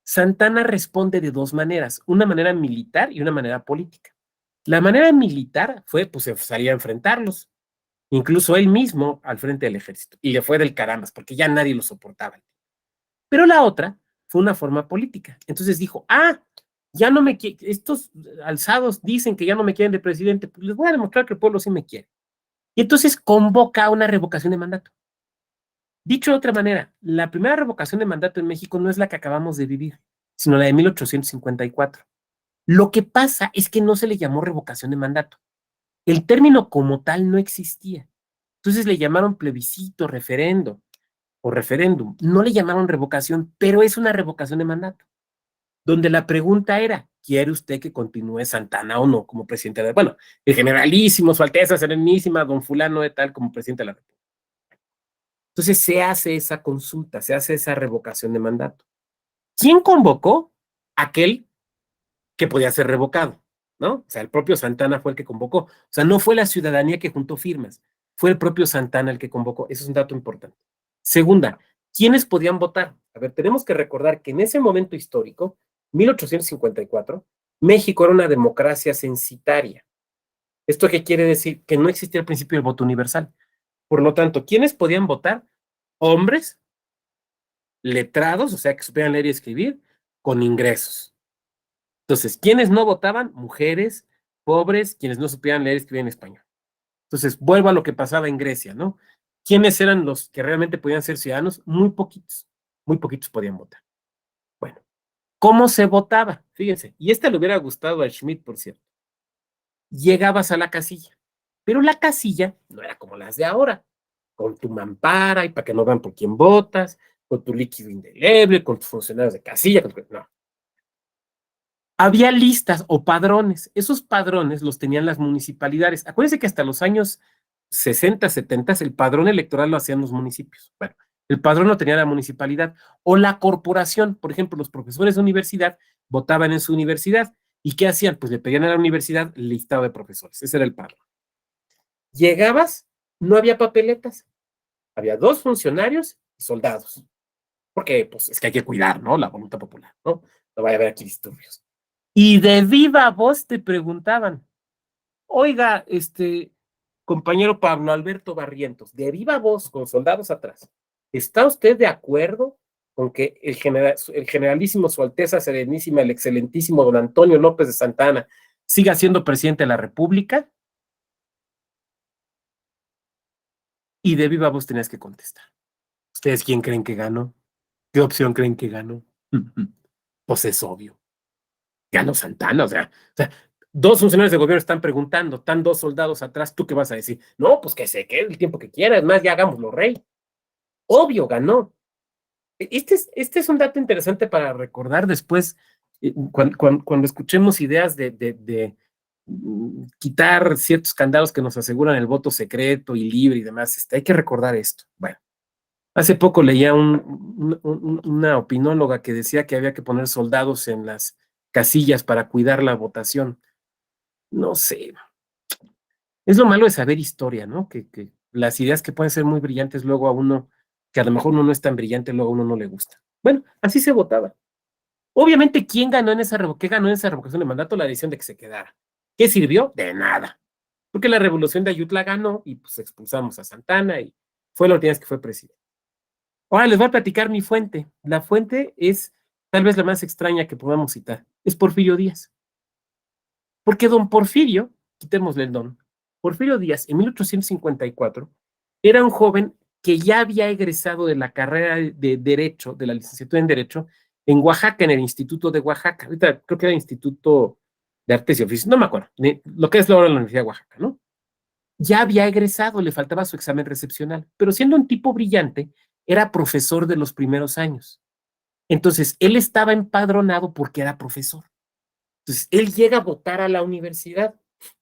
[SPEAKER 1] Santana responde de dos maneras, una manera militar y una manera política. La manera militar fue, pues, salir a enfrentarlos, incluso él mismo al frente del ejército, y le fue del carambas, porque ya nadie lo soportaba. Pero la otra fue una forma política. Entonces dijo, ya no me quieren, estos alzados dicen que ya no me quieren de presidente, pues les voy a demostrar que el pueblo sí me quiere. Y entonces convoca a una revocación de mandato. Dicho de otra manera, la primera revocación de mandato en México no es la que acabamos de vivir, sino la de 1854. Lo que pasa es que no se le llamó revocación de mandato. El término como tal no existía. Entonces le llamaron plebiscito, referendo o referéndum. No le llamaron revocación, pero es una revocación de mandato, donde la pregunta era, ¿quiere usted que continúe Santana o no como presidente de la República? Bueno, el generalísimo, su Alteza Serenísima, don fulano de tal como presidente de la República. Entonces se hace esa consulta, se hace esa revocación de mandato. ¿Quién convocó? Aquel que podía ser revocado, ¿no? O sea, el propio Santana fue el que convocó. O sea, no fue la ciudadanía que juntó firmas, fue el propio Santana el que convocó. Eso es un dato importante. Segunda, ¿quiénes podían votar? A ver, tenemos que recordar que en ese momento histórico, 1854, México era una democracia censitaria. ¿Esto qué quiere decir? Que no existía el principio del voto universal. Por lo tanto, ¿quiénes podían votar? Hombres, letrados, o sea, que supieran leer y escribir, con ingresos. Entonces, ¿quiénes no votaban? Mujeres, pobres, quienes no supieran leer y escribir en español. Entonces, vuelvo a lo que pasaba en Grecia, ¿no? ¿Quiénes eran los que realmente podían ser ciudadanos? Muy poquitos podían votar. Bueno, ¿cómo se votaba? Fíjense, y le hubiera gustado a Schmidt, por cierto. Llegabas a la casilla, pero la casilla no era como las de ahora, con tu mampara y para que no vean por quién votas, con tu líquido indeleble, con tus funcionarios de casilla, no. Había listas o padrones. Esos padrones los tenían las municipalidades. Acuérdense que hasta los años 60, 70, el padrón electoral lo hacían los municipios. Bueno, el padrón lo tenía la municipalidad o la corporación. Por ejemplo, los profesores de universidad votaban en su universidad. ¿Y qué hacían? Pues le pedían a la universidad el listado de profesores. Ese era el padrón. Llegabas, no había papeletas. Había 2 funcionarios y soldados. Porque, pues, es que hay que cuidar, ¿no? La voluntad popular, ¿no? No vaya a haber aquí disturbios. Y de viva voz te preguntaban, oiga, compañero Pablo Alberto Barrientos, de viva voz, con soldados atrás, ¿está usted de acuerdo con que el generalísimo, Su Alteza Serenísima, el excelentísimo don Antonio López de Santa Anna, siga siendo presidente de la República? Y de viva voz tenías que contestar. ¿Ustedes quién creen que ganó? ¿Qué opción creen que ganó? Pues es obvio. Ganó Santana, o sea, 2 funcionarios de gobierno están preguntando, están 2 soldados atrás, ¿tú qué vas a decir? No, pues que se quede el tiempo que quiera, es más, ya hagámoslo rey. Obvio, ganó. Este es un dato interesante para recordar después, cuando escuchemos ideas de quitar ciertos candados que nos aseguran el voto secreto y libre y demás, hay que recordar esto. Bueno, hace poco leía una opinóloga que decía que había que poner soldados en las casillas para cuidar la votación. No sé. Es lo malo de saber historia, ¿no? Que las ideas que pueden ser muy brillantes luego a uno, que a lo mejor uno no es tan brillante, luego a uno no le gusta. Bueno, así se votaba. Obviamente, ¿quién ganó en qué ganó en esa revocación de mandato? La decisión de que se quedara. ¿Qué sirvió? De nada. Porque la revolución de Ayutla ganó y pues expulsamos a Santana y fue la última vez que fue presidente. Ahora les voy a platicar mi fuente. La fuente es tal vez la más extraña que podamos citar. Es Porfirio Díaz. Porque don Porfirio, quitémosle el don, Porfirio Díaz en 1854 era un joven que ya había egresado de la carrera de Derecho, de la licenciatura en Derecho, en Oaxaca, en el Instituto de Oaxaca. Ahorita creo que era el Instituto de Artes y Oficios, no me acuerdo, lo que es ahora la Universidad de Oaxaca, ¿no? Ya había egresado, le faltaba su examen recepcional, pero siendo un tipo brillante, era profesor de los primeros años. Entonces, él estaba empadronado porque era profesor. Entonces, él llega a votar a la universidad,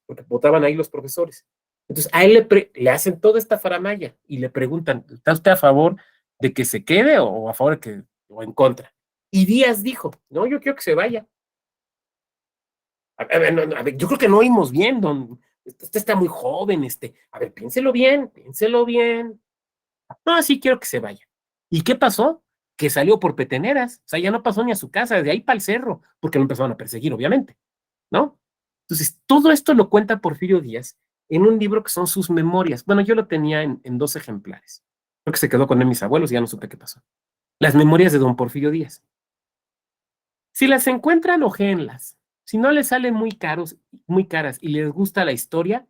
[SPEAKER 1] porque votaban ahí los profesores. Entonces, a él le hacen toda esta faramalla y le preguntan, ¿está usted a favor de que se quede o a favor de o en contra? Y Díaz dijo, no, yo quiero que se vaya. A ver, no, a ver, yo creo que no oímos bien, don, usted está muy joven, a ver, piénselo bien, piénselo bien. No, sí quiero que se vaya. ¿Y qué pasó? Que salió por peteneras, o sea, ya no pasó ni a su casa, de ahí para el cerro, porque lo empezaron a perseguir, obviamente, ¿no? Entonces, todo esto lo cuenta Porfirio Díaz en un libro que son sus memorias. Bueno, yo lo tenía en 2 ejemplares. Creo que se quedó con él mis abuelos y ya no supe qué pasó. Las memorias de don Porfirio Díaz. Si las encuentran, ojéenlas. Si no les salen muy caras y les gusta la historia,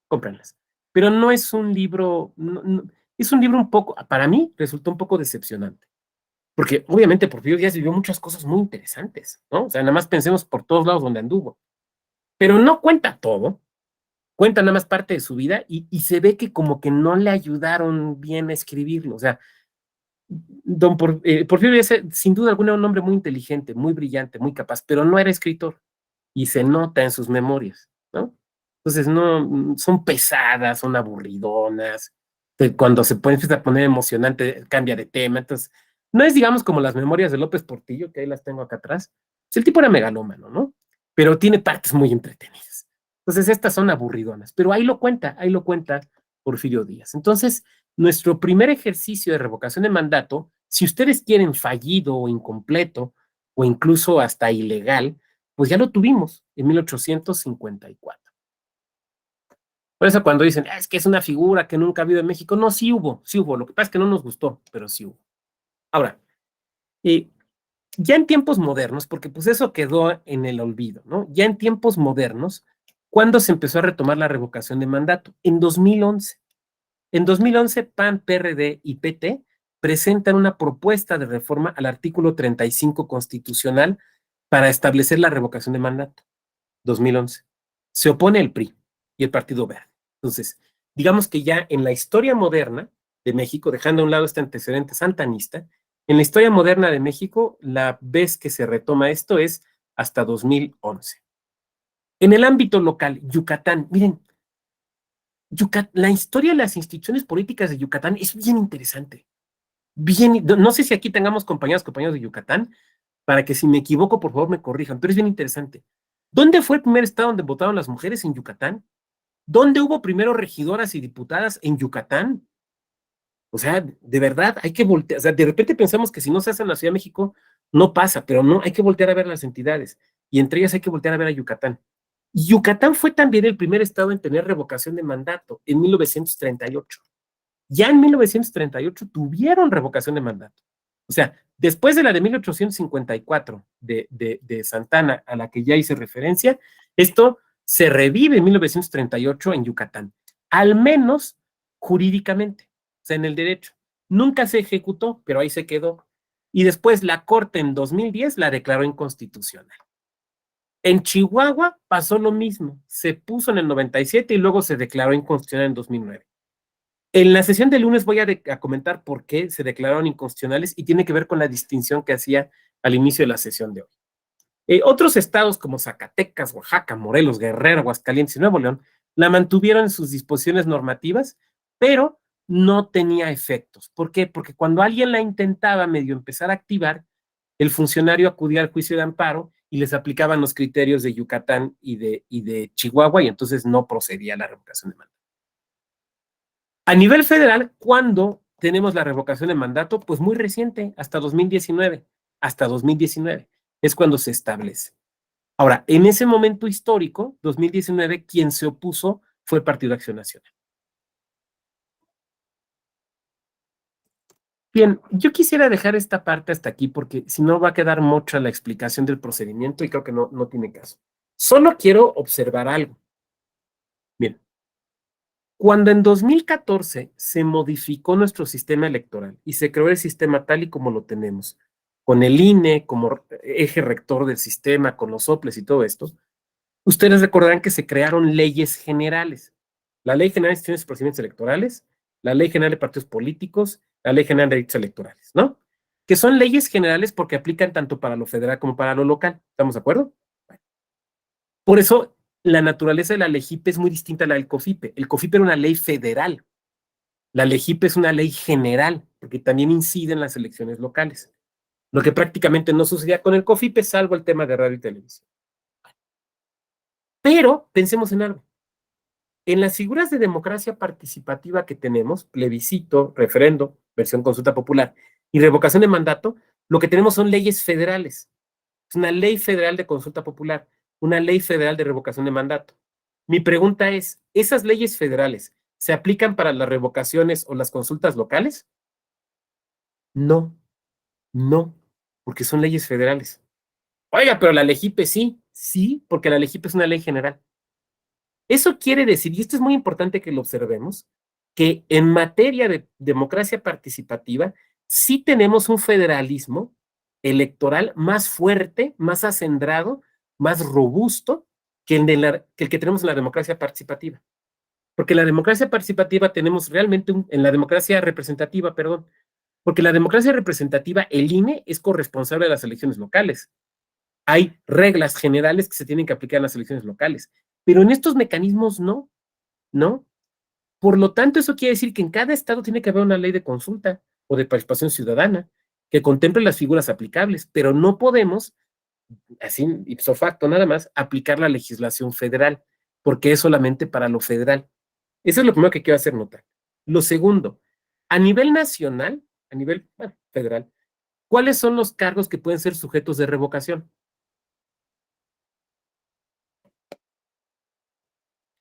[SPEAKER 1] cómprenlas. Pero no es un libro, es un libro un poco, para mí, resultó un poco decepcionante. Porque obviamente Porfirio Díaz vivió muchas cosas muy interesantes, ¿no? O sea, nada más pensemos por todos lados donde anduvo. Pero no cuenta todo, cuenta nada más parte de su vida y se ve que como que no le ayudaron bien a escribirlo. O sea, Porfirio Díaz, sin duda alguna, era un hombre muy inteligente, muy brillante, muy capaz, pero no era escritor y se nota en sus memorias, ¿no? Entonces, no, son pesadas, son aburridonas, cuando se empieza a poner emocionante, cambia de tema. Entonces, no es, digamos, como las memorias de López Portillo, que ahí las tengo acá atrás. Pues el tipo era megalómano, ¿no? Pero tiene partes muy entretenidas. Entonces, estas son aburridonas, pero ahí lo cuenta Porfirio Díaz. Entonces, nuestro primer ejercicio de revocación de mandato, si ustedes quieren fallido o incompleto, o incluso hasta ilegal, pues ya lo tuvimos en 1854. Por eso cuando dicen, es que es una figura que nunca ha habido en México, no, sí hubo. Lo que pasa es que no nos gustó, pero sí hubo. Ahora, ya en tiempos modernos, porque pues eso quedó en el olvido, ¿no? Ya en tiempos modernos, ¿cuándo se empezó a retomar la revocación de mandato? En 2011. En 2011, PAN, PRD y PT presentan una propuesta de reforma al artículo 35 constitucional para establecer la revocación de mandato. 2011. Se opone el PRI y el Partido Verde. Entonces, digamos que ya en la historia moderna de México, dejando a un lado este antecedente santanista, en la historia moderna de México, la vez que se retoma esto es hasta 2011. En el ámbito local, Yucatán, miren, la historia de las instituciones políticas de Yucatán es bien interesante. Bien, no sé si aquí tengamos compañeros de Yucatán, para que si me equivoco, por favor, me corrijan, pero es bien interesante. ¿Dónde fue el primer estado donde votaron las mujeres? En Yucatán. ¿Dónde hubo primero regidoras y diputadas? En Yucatán. O sea, de verdad, hay que voltear. O sea, de repente pensamos que si no se hace en la Ciudad de México, no pasa, pero no, hay que voltear a ver las entidades. Y entre ellas hay que voltear a ver a Yucatán. Yucatán fue también el primer estado en tener revocación de mandato en 1938. Ya en 1938 tuvieron revocación de mandato. O sea, después de la de 1854 de Santana, a la que ya hice referencia, esto se revive en 1938 en Yucatán, al menos jurídicamente, o sea, en el derecho. Nunca se ejecutó, pero ahí se quedó. Y después la Corte en 2010 la declaró inconstitucional. En Chihuahua pasó lo mismo, se puso en el 97 y luego se declaró inconstitucional en 2009. En la sesión de lunes voy a comentar por qué se declararon inconstitucionales y tiene que ver con la distinción que hacía al inicio de la sesión de hoy. Otros estados como Zacatecas, Oaxaca, Morelos, Guerrero, Aguascalientes y Nuevo León la mantuvieron en sus disposiciones normativas, pero no tenía efectos. ¿Por qué? Porque cuando alguien la intentaba medio empezar a activar, el funcionario acudía al juicio de amparo y les aplicaban los criterios de Yucatán y de Chihuahua y entonces no procedía la revocación de mandato. A nivel federal, ¿cuándo tenemos la revocación de mandato? Pues muy reciente, hasta 2019. Hasta 2019 es cuando se establece. Ahora, en ese momento histórico, 2019, quien se opuso fue el Partido Acción Nacional. Bien, yo quisiera dejar esta parte hasta aquí porque si no va a quedar mucha la explicación del procedimiento y creo que no tiene caso. Solo quiero observar algo. Bien, cuando en 2014 se modificó nuestro sistema electoral y se creó el sistema tal y como lo tenemos, con el INE como eje rector del sistema, con los soples y todo esto, ustedes recordarán que se crearon leyes generales. La Ley General de Instituciones y Procedimientos Electorales, la Ley General de Partidos Políticos, la Ley General de Derechos Electorales, ¿no? Que son leyes generales porque aplican tanto para lo federal como para lo local. ¿Estamos de acuerdo? Bueno. Por eso la naturaleza de la LEGIPE es muy distinta a la del COFIPE. El COFIPE era una ley federal. La LEGIPE es una ley general, porque también incide en las elecciones locales. Lo que prácticamente no sucedía con el COFIPE, salvo el tema de radio y televisión. Pero pensemos en algo. En las figuras de democracia participativa que tenemos, plebiscito, referendo, versión consulta popular y revocación de mandato, lo que tenemos son leyes federales. Es una ley federal de consulta popular, una ley federal de revocación de mandato. Mi pregunta es, ¿esas leyes federales se aplican para las revocaciones o las consultas locales? No, porque son leyes federales. Oiga, pero la LEGIPE sí, porque la LEGIPE es una ley general. Eso quiere decir, y esto es muy importante que lo observemos, que en materia de democracia participativa sí tenemos un federalismo electoral más fuerte, más acendrado, más robusto que el que tenemos en la democracia participativa. Porque la democracia participativa tenemos realmente, en la democracia representativa, perdón, porque la democracia representativa, el INE es corresponsable de las elecciones locales. Hay reglas generales que se tienen que aplicar en las elecciones locales, pero en estos mecanismos no. Por lo tanto, eso quiere decir que en cada estado tiene que haber una ley de consulta o de participación ciudadana que contemple las figuras aplicables, pero no podemos, así ipso facto nada más, aplicar la legislación federal, porque es solamente para lo federal. Eso es lo primero que quiero hacer notar. Lo segundo, a nivel nacional, a nivel federal, ¿cuáles son los cargos que pueden ser sujetos de revocación?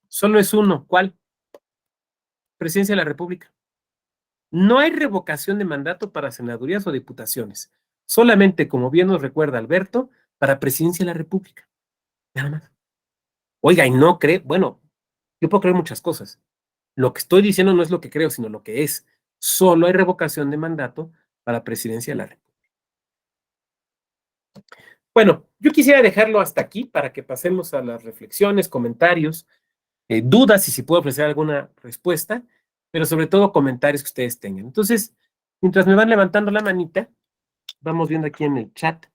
[SPEAKER 1] Solo es uno. ¿Cuál? presidencia de la República. No hay revocación de mandato para senadurías o diputaciones. Solamente, como bien nos recuerda Alberto, para presidencia de la República. Nada más. Oiga, y no cree, bueno, yo puedo creer muchas cosas. Lo que estoy diciendo no es lo que creo, sino lo que es. Solo hay revocación de mandato para presidencia de la República. Bueno, yo quisiera dejarlo hasta aquí para que pasemos a las reflexiones, comentarios, dudas y si puedo ofrecer alguna respuesta, pero sobre todo comentarios que ustedes tengan. Entonces, mientras me van levantando la manita, vamos viendo aquí en el chat,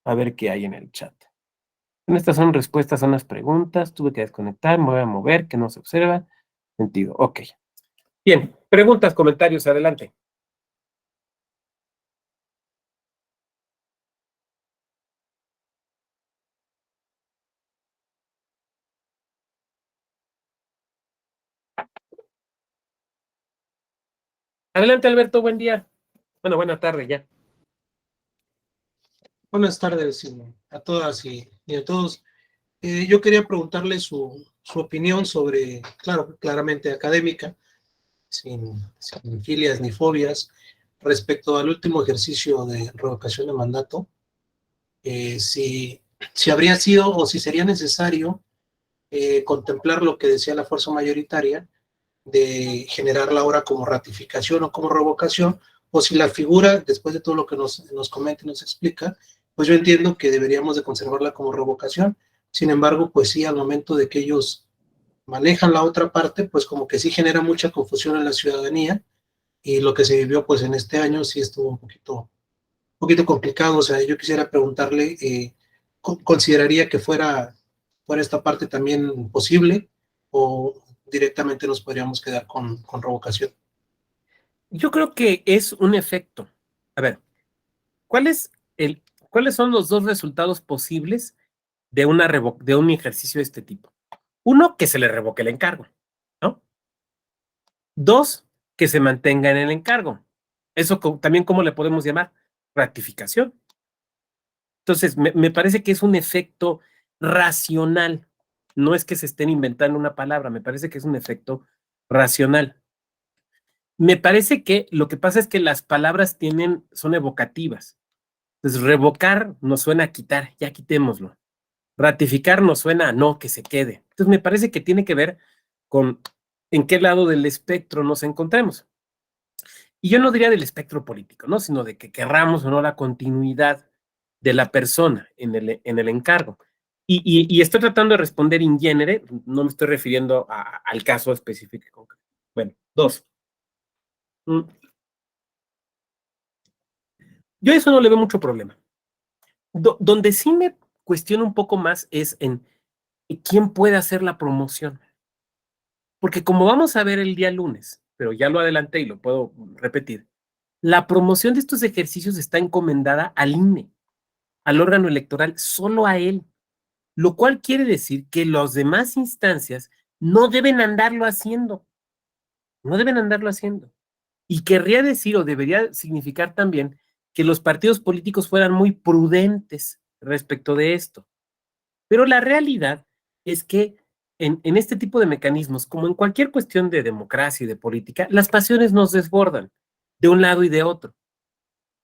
[SPEAKER 1] a ver qué hay en el chat. Estas son respuestas a unas preguntas, tuve que desconectar, me voy a mover, que no se observa. Sentido, ok. Bien, preguntas, comentarios, adelante. Adelante, Alberto, buen día. Bueno, buena tarde ya.
[SPEAKER 7] Buenas tardes a todas y a todos. Yo quería preguntarle su opinión sobre, claro, claramente académica, sin filias ni fobias, respecto al último ejercicio de revocación de mandato, si habría sido o si sería necesario contemplar lo que decía la fuerza mayoritaria de generarla ahora como ratificación o como revocación, o si la figura, después de todo lo que nos comenta y nos explica, pues yo entiendo que deberíamos de conservarla como revocación. Sin embargo, pues sí, al momento de que ellos manejan la otra parte, pues como que sí genera mucha confusión en la ciudadanía, y lo que se vivió pues en este año sí estuvo un poquito complicado. O sea, yo quisiera preguntarle, ¿consideraría que fuera esta parte también posible, o directamente nos podríamos quedar con revocación?
[SPEAKER 1] Yo creo que es un efecto. A ver, ¿cuáles son los dos resultados posibles de un ejercicio de este tipo? Uno, que se le revoque el encargo, ¿no? Dos, que se mantenga en el encargo. Eso también, ¿cómo le podemos llamar? Ratificación. Entonces, me parece que es un efecto racional. No es que se estén inventando una palabra, me parece que es un efecto racional. Me parece que lo que pasa es que las palabras son evocativas. Entonces, revocar nos suena a quitar, ya quitémoslo. Ratificar nos suena a no, que se quede. Entonces, me parece que tiene que ver con en qué lado del espectro nos encontremos. Y yo no diría del espectro político, ¿no? Sino de que querramos o no la continuidad de la persona en el encargo. Y estoy tratando de responder in genere, no me estoy refiriendo al caso específico. Bueno, dos. Yo a eso no le veo mucho problema. Donde sí me cuestiono un poco más es en quién puede hacer la promoción. Porque como vamos a ver el día lunes, pero ya lo adelanté y lo puedo repetir, la promoción de estos ejercicios está encomendada al INE, al órgano electoral, solo a él, lo cual quiere decir que las demás instancias no deben andarlo haciendo, no deben andarlo haciendo. Y querría decir, o debería significar también, que los partidos políticos fueran muy prudentes respecto de esto. Pero la realidad es que en este tipo de mecanismos, como en cualquier cuestión de democracia y de política, las pasiones nos desbordan de un lado y de otro.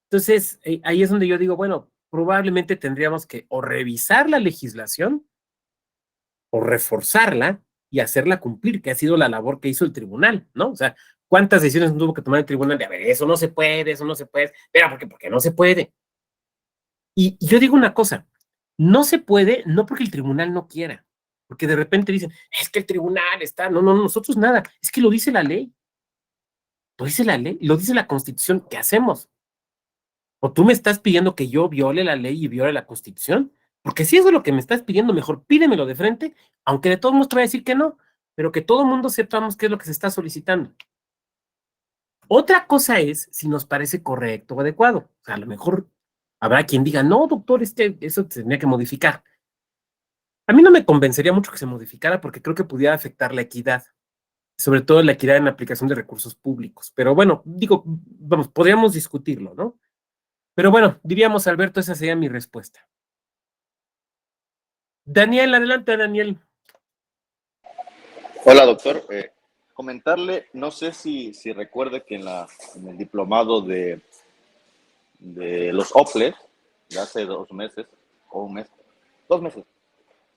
[SPEAKER 1] Entonces, ahí es donde yo digo, bueno, probablemente tendríamos que o revisar la legislación o reforzarla y hacerla cumplir, que ha sido la labor que hizo el tribunal, ¿no? O sea, ¿cuántas decisiones tuvo que tomar el tribunal de, a ver, eso no se puede, pero ¿por qué no se puede? Y yo digo una cosa, no se puede, no porque el tribunal no quiera, porque de repente dicen, es que el tribunal está, no, nosotros nada, es que lo dice la ley, lo dice la Constitución, ¿qué hacemos? ¿O tú me estás pidiendo que yo viole la ley y viole la Constitución? Porque si eso es lo que me estás pidiendo, mejor pídemelo de frente, aunque de todos modos te voy a decir que no, pero que todo el mundo sepamos qué es lo que se está solicitando. Otra cosa es si nos parece correcto o adecuado. O sea, a lo mejor habrá quien diga, no, doctor, eso se tendría que modificar. A mí no me convencería mucho que se modificara porque creo que pudiera afectar la equidad, sobre todo la equidad en la aplicación de recursos públicos. Pero bueno, digo, vamos, podríamos discutirlo, ¿no? Pero bueno, diríamos, Alberto, esa sería mi respuesta. Daniel, adelante, Daniel.
[SPEAKER 6] Hola, doctor. comentarle, no sé si recuerde que en el diplomado de los OPLES, de hace 2 meses, o un mes, 2 meses,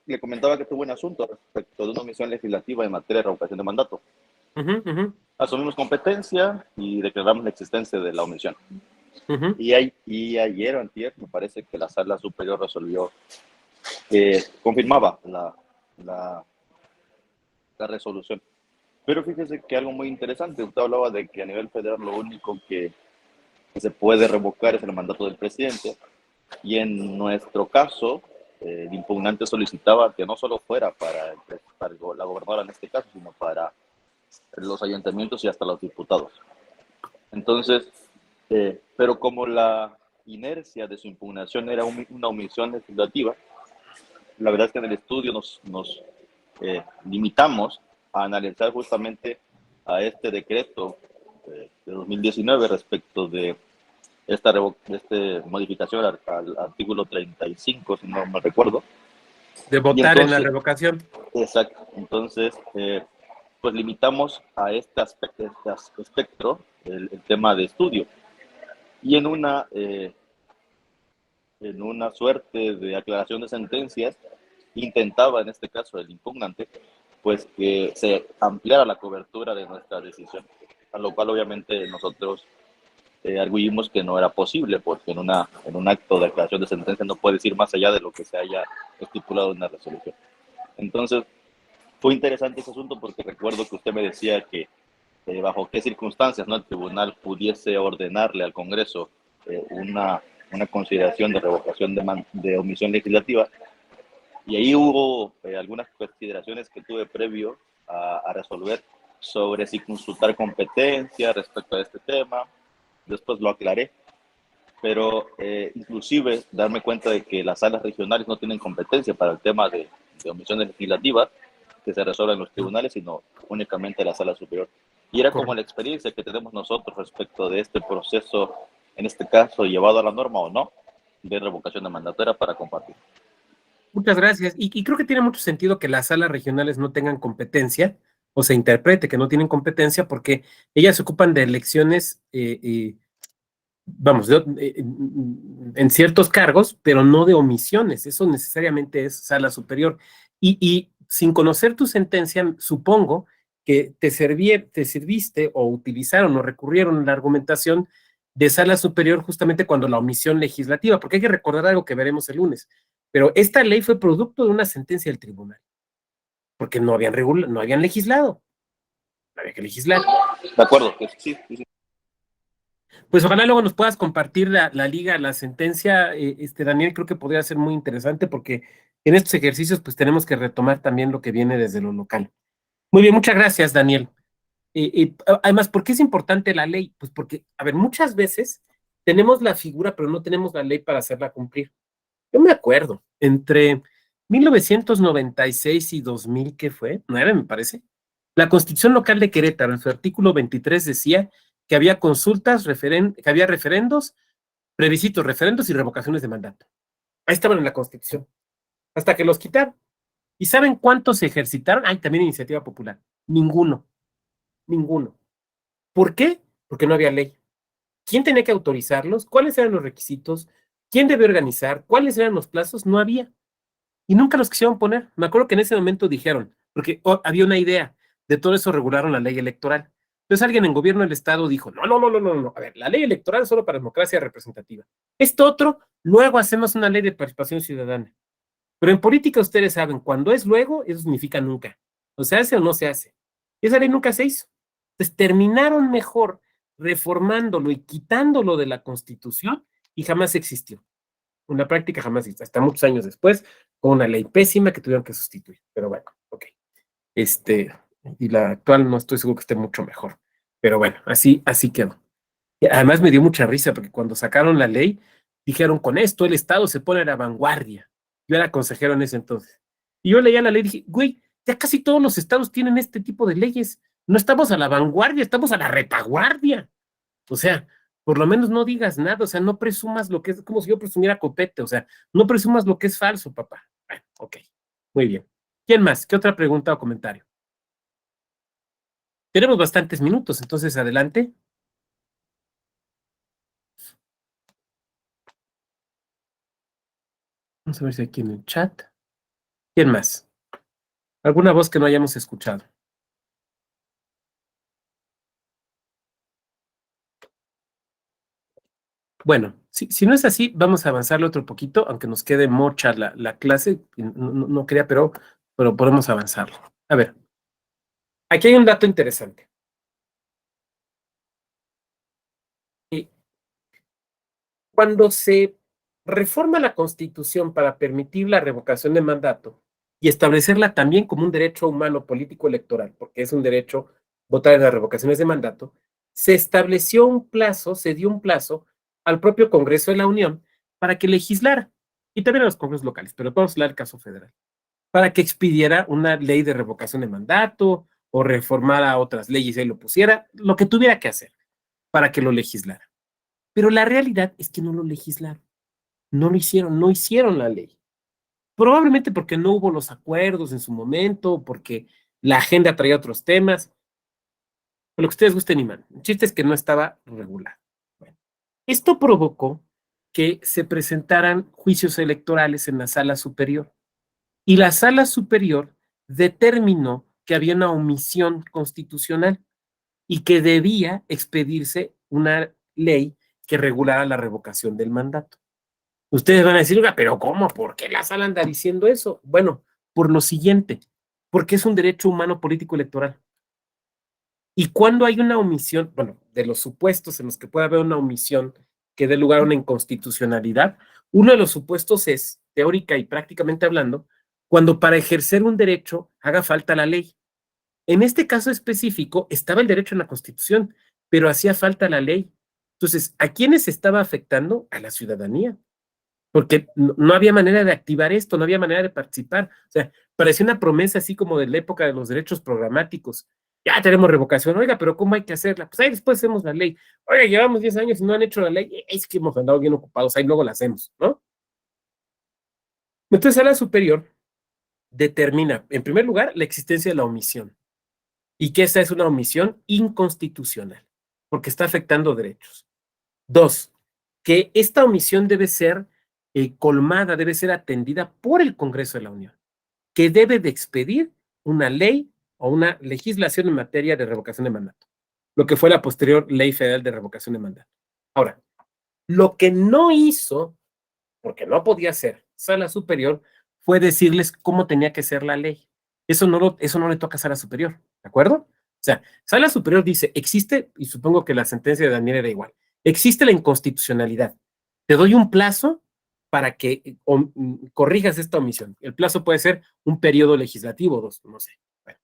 [SPEAKER 6] le comentaba que tuvo un asunto respecto de una omisión legislativa en materia de revocación de mandato. Asumimos competencia y declaramos la existencia de la omisión. Y ayer o antier, me parece que la Sala Superior resolvió que confirmaba la resolución. Pero fíjese que algo muy interesante, usted hablaba de que a nivel federal lo único que se puede revocar es el mandato del presidente, y en nuestro caso, el impugnante solicitaba que no solo fuera para la gobernadora en este caso, sino para los ayuntamientos y hasta los diputados. Entonces, pero como la inercia de su impugnación era una omisión legislativa, la verdad es que en el estudio nos limitamos a analizar justamente a este decreto de 2019 respecto de esta modificación al artículo 35, si no me recuerdo.
[SPEAKER 1] De votar en la revocación.
[SPEAKER 6] Exacto. Entonces, pues limitamos a este espectro el tema de estudio. Y en una suerte de aclaración de sentencias, intentaba en este caso el impugnante, pues que se ampliara la cobertura de nuestra decisión, a lo cual obviamente nosotros arguimos que no era posible, porque en un acto de aclaración de sentencia no puedes ir más allá de lo que se haya estipulado en una resolución. Entonces, fue interesante ese asunto porque recuerdo que usted me decía que bajo qué circunstancias, ¿no?, el tribunal pudiese ordenarle al Congreso una consideración de revocación de omisión legislativa, y ahí hubo algunas consideraciones que tuve previo a resolver sobre si consultar competencia respecto a este tema. Después lo aclaré, pero inclusive darme cuenta de que las salas regionales no tienen competencia para el tema de omisiones legislativas que se resuelven en los tribunales, sino únicamente la sala superior. Y era como la experiencia que tenemos nosotros respecto de este proceso, en este caso llevado a la norma o no, de revocación de mandato. Era para compartir.
[SPEAKER 1] Muchas gracias. Y creo que tiene mucho sentido que las salas regionales no tengan competencia, o se interprete que no tienen competencia, porque ellas se ocupan de elecciones, vamos, en ciertos cargos, pero no de omisiones. Eso necesariamente es sala superior. Y sin conocer tu sentencia, supongo que te serviste o utilizaron o recurrieron a la argumentación de sala superior justamente cuando la omisión legislativa, porque hay que recordar algo que veremos el lunes. Pero esta ley fue producto de una sentencia del tribunal, porque no habían legislado. No había que legislar.
[SPEAKER 6] De acuerdo, sí.
[SPEAKER 1] Pues ojalá luego nos puedas compartir la liga, la sentencia, Daniel. Creo que podría ser muy interesante porque en estos ejercicios pues tenemos que retomar también lo que viene desde lo local. Muy bien, muchas gracias, Daniel. Además, ¿por qué es importante la ley? Pues porque, a ver, muchas veces tenemos la figura, pero no tenemos la ley para hacerla cumplir. Yo me acuerdo, entre 1996 y 2000, ¿qué fue? 9, me parece. La Constitución Local de Querétaro, en su artículo 23, decía que había consultas, que había referendos, plebiscitos, referendos y revocaciones de mandato. Ahí estaban en la Constitución, hasta que los quitaron. ¿Y saben cuántos se ejercitaron? Hay también iniciativa popular. Ninguno. ¿Por qué? Porque no había ley. ¿Quién tenía que autorizarlos? ¿Cuáles eran los requisitos? ¿Quién debía organizar? ¿Cuáles eran los plazos? No había. Y nunca los quisieron poner. Me acuerdo que en ese momento dijeron, porque había una idea, de todo eso regularon la ley electoral. Entonces alguien en gobierno del estado dijo, no, a ver, la ley electoral es solo para democracia representativa. Esto otro, luego hacemos una ley de participación ciudadana. Pero en política ustedes saben, cuando es luego, eso significa nunca. O se hace o no se hace. Y esa ley nunca se hizo. Entonces terminaron mejor reformándolo y quitándolo de la Constitución y jamás existió. Una práctica jamás existió, hasta muchos años después, con una ley pésima que tuvieron que sustituir. Pero bueno, ok. Y la actual no estoy seguro que esté mucho mejor. Pero bueno, así quedó. Y además me dio mucha risa porque cuando sacaron la ley, dijeron, con esto el Estado se pone a la vanguardia. Yo era consejero en ese entonces. Y yo leía la ley y dije, güey, ya casi todos los estados tienen este tipo de leyes. No estamos a la vanguardia, estamos a la retaguardia. O sea, por lo menos no digas nada, o sea, no presumas lo que es, como si yo presumiera copete, o sea, no presumas lo que es falso, papá. Bueno, ok, muy bien. ¿Quién más? ¿Qué otra pregunta o comentario? Tenemos bastantes minutos, entonces adelante. Vamos a ver si aquí en el chat. ¿Quién más? ¿Alguna voz que no hayamos escuchado? Bueno, si no es así, vamos a avanzarle otro poquito, aunque nos quede mocha la clase. No quería, pero podemos avanzarlo. A ver, aquí hay un dato interesante. Cuando se reforma la Constitución para permitir la revocación de mandato y establecerla también como un derecho humano político electoral, porque es un derecho votar en las revocaciones de mandato, se estableció un plazo, se dio un plazo al propio Congreso de la Unión para que legislara, y también a los congresos locales, pero vamos a hablar del caso federal, para que expidiera una ley de revocación de mandato o reformara otras leyes y lo pusiera, lo que tuviera que hacer para que lo legislara. Pero la realidad es que no lo legislaron. No lo hicieron, no hicieron la ley. Probablemente porque no hubo los acuerdos en su momento, porque la agenda traía otros temas, lo que ustedes gusten y manden. El chiste es que no estaba regulado. Bueno, esto provocó que se presentaran juicios electorales en la sala superior. Y la sala superior determinó que había una omisión constitucional y que debía expedirse una ley que regulara la revocación del mandato. Ustedes van a decir, oiga, pero ¿cómo? ¿Por qué la sala anda diciendo eso? Bueno, por lo siguiente, porque es un derecho humano político electoral. Y cuando hay una omisión, bueno, de los supuestos en los que puede haber una omisión que dé lugar a una inconstitucionalidad, uno de los supuestos es, teórica y prácticamente hablando, cuando para ejercer un derecho haga falta la ley. En este caso específico estaba el derecho en la Constitución, pero hacía falta la ley. Entonces, ¿a quiénes estaba afectando? A la ciudadanía. Porque no había manera de activar esto, no había manera de participar. O sea, parecía una promesa así como de la época de los derechos programáticos. Ya tenemos revocación, oiga, pero ¿cómo hay que hacerla? Pues ahí después hacemos la ley. Oiga, llevamos 10 años y no han hecho la ley, es que hemos andado bien ocupados, ahí luego la hacemos, ¿no? Entonces, la superior determina, en primer lugar, la existencia de la omisión y que esta es una omisión inconstitucional, porque está afectando derechos. Dos, que esta omisión debe ser colmada, debe ser atendida por el Congreso de la Unión, que debe de expedir una ley o una legislación en materia de revocación de mandato, lo que fue la posterior Ley Federal de Revocación de Mandato. Ahora, lo que no hizo, porque no podía hacer Sala Superior, fue decirles cómo tenía que ser la ley. Eso no le toca a Sala Superior, ¿de acuerdo? O sea, Sala Superior dice, existe, y supongo que la sentencia de Daniel era igual, existe la inconstitucionalidad. Te doy un plazo para que corrijas esta omisión. El plazo puede ser un periodo legislativo, 2, no sé. Bueno.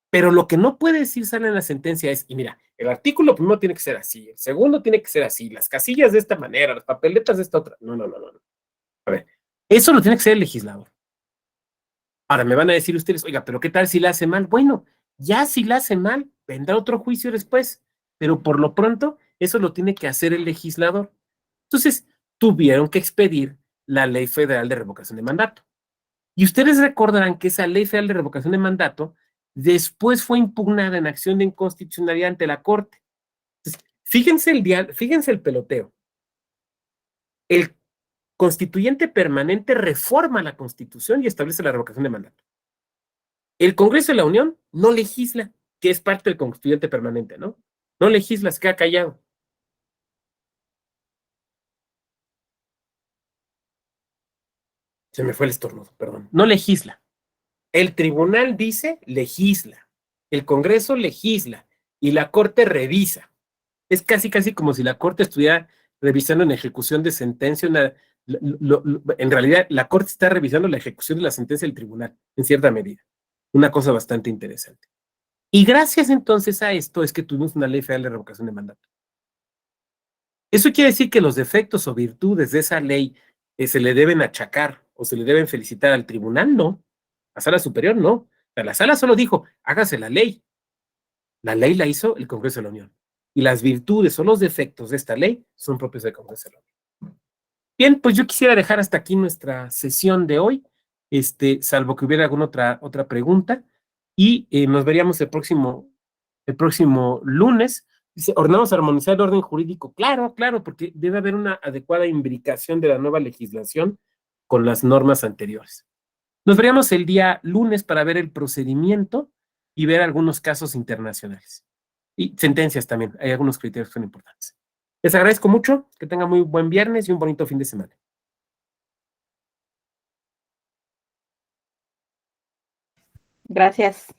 [SPEAKER 1] Pero lo que no puede decir Sala en la sentencia es, y mira, el artículo primero tiene que ser así, el segundo tiene que ser así, las casillas de esta manera, las papeletas de esta otra. No. A ver, eso lo tiene que ser el legislador. Ahora me van a decir ustedes, oiga, pero ¿qué tal si la hace mal? Bueno, ya si la hace mal, vendrá otro juicio después, pero por lo pronto eso lo tiene que hacer el legislador. Entonces, tuvieron que expedir la Ley Federal de Revocación de Mandato. Y ustedes recordarán que esa Ley Federal de Revocación de Mandato después fue impugnada en acción de inconstitucionalidad ante la Corte. Entonces, fíjense el peloteo. El constituyente permanente reforma la Constitución y establece la revocación de mandato. El Congreso de la Unión no legisla, que es parte del constituyente permanente, ¿no? No legisla, se queda callado. Se me fue el estornudo, perdón. No legisla. El tribunal dice legisla. El Congreso legisla y la Corte revisa. Es casi como si la Corte estuviera revisando en ejecución de sentencia en realidad, la Corte está revisando la ejecución de la sentencia del tribunal, en cierta medida. Una cosa bastante interesante. Y gracias entonces a esto es que tuvimos una ley federal de revocación de mandato. ¿Eso quiere decir que los defectos o virtudes de esa ley se le deben achacar o se le deben felicitar al tribunal? No. A Sala Superior no. O sea, la Sala solo dijo, hágase la ley. La ley la hizo el Congreso de la Unión. Y las virtudes o los defectos de esta ley son propios del Congreso de la Unión. Bien, pues yo quisiera dejar hasta aquí nuestra sesión de hoy, salvo que hubiera alguna otra pregunta, y nos veríamos el próximo el próximo lunes. Dice, ordenamos armonizar el orden jurídico. Claro, claro, porque debe haber una adecuada imbricación de la nueva legislación con las normas anteriores. Nos veríamos el día lunes para ver el procedimiento y ver algunos casos internacionales. Y sentencias también, hay algunos criterios que son importantes. Les agradezco mucho, que tengan muy buen viernes y un bonito fin de semana.
[SPEAKER 4] Gracias.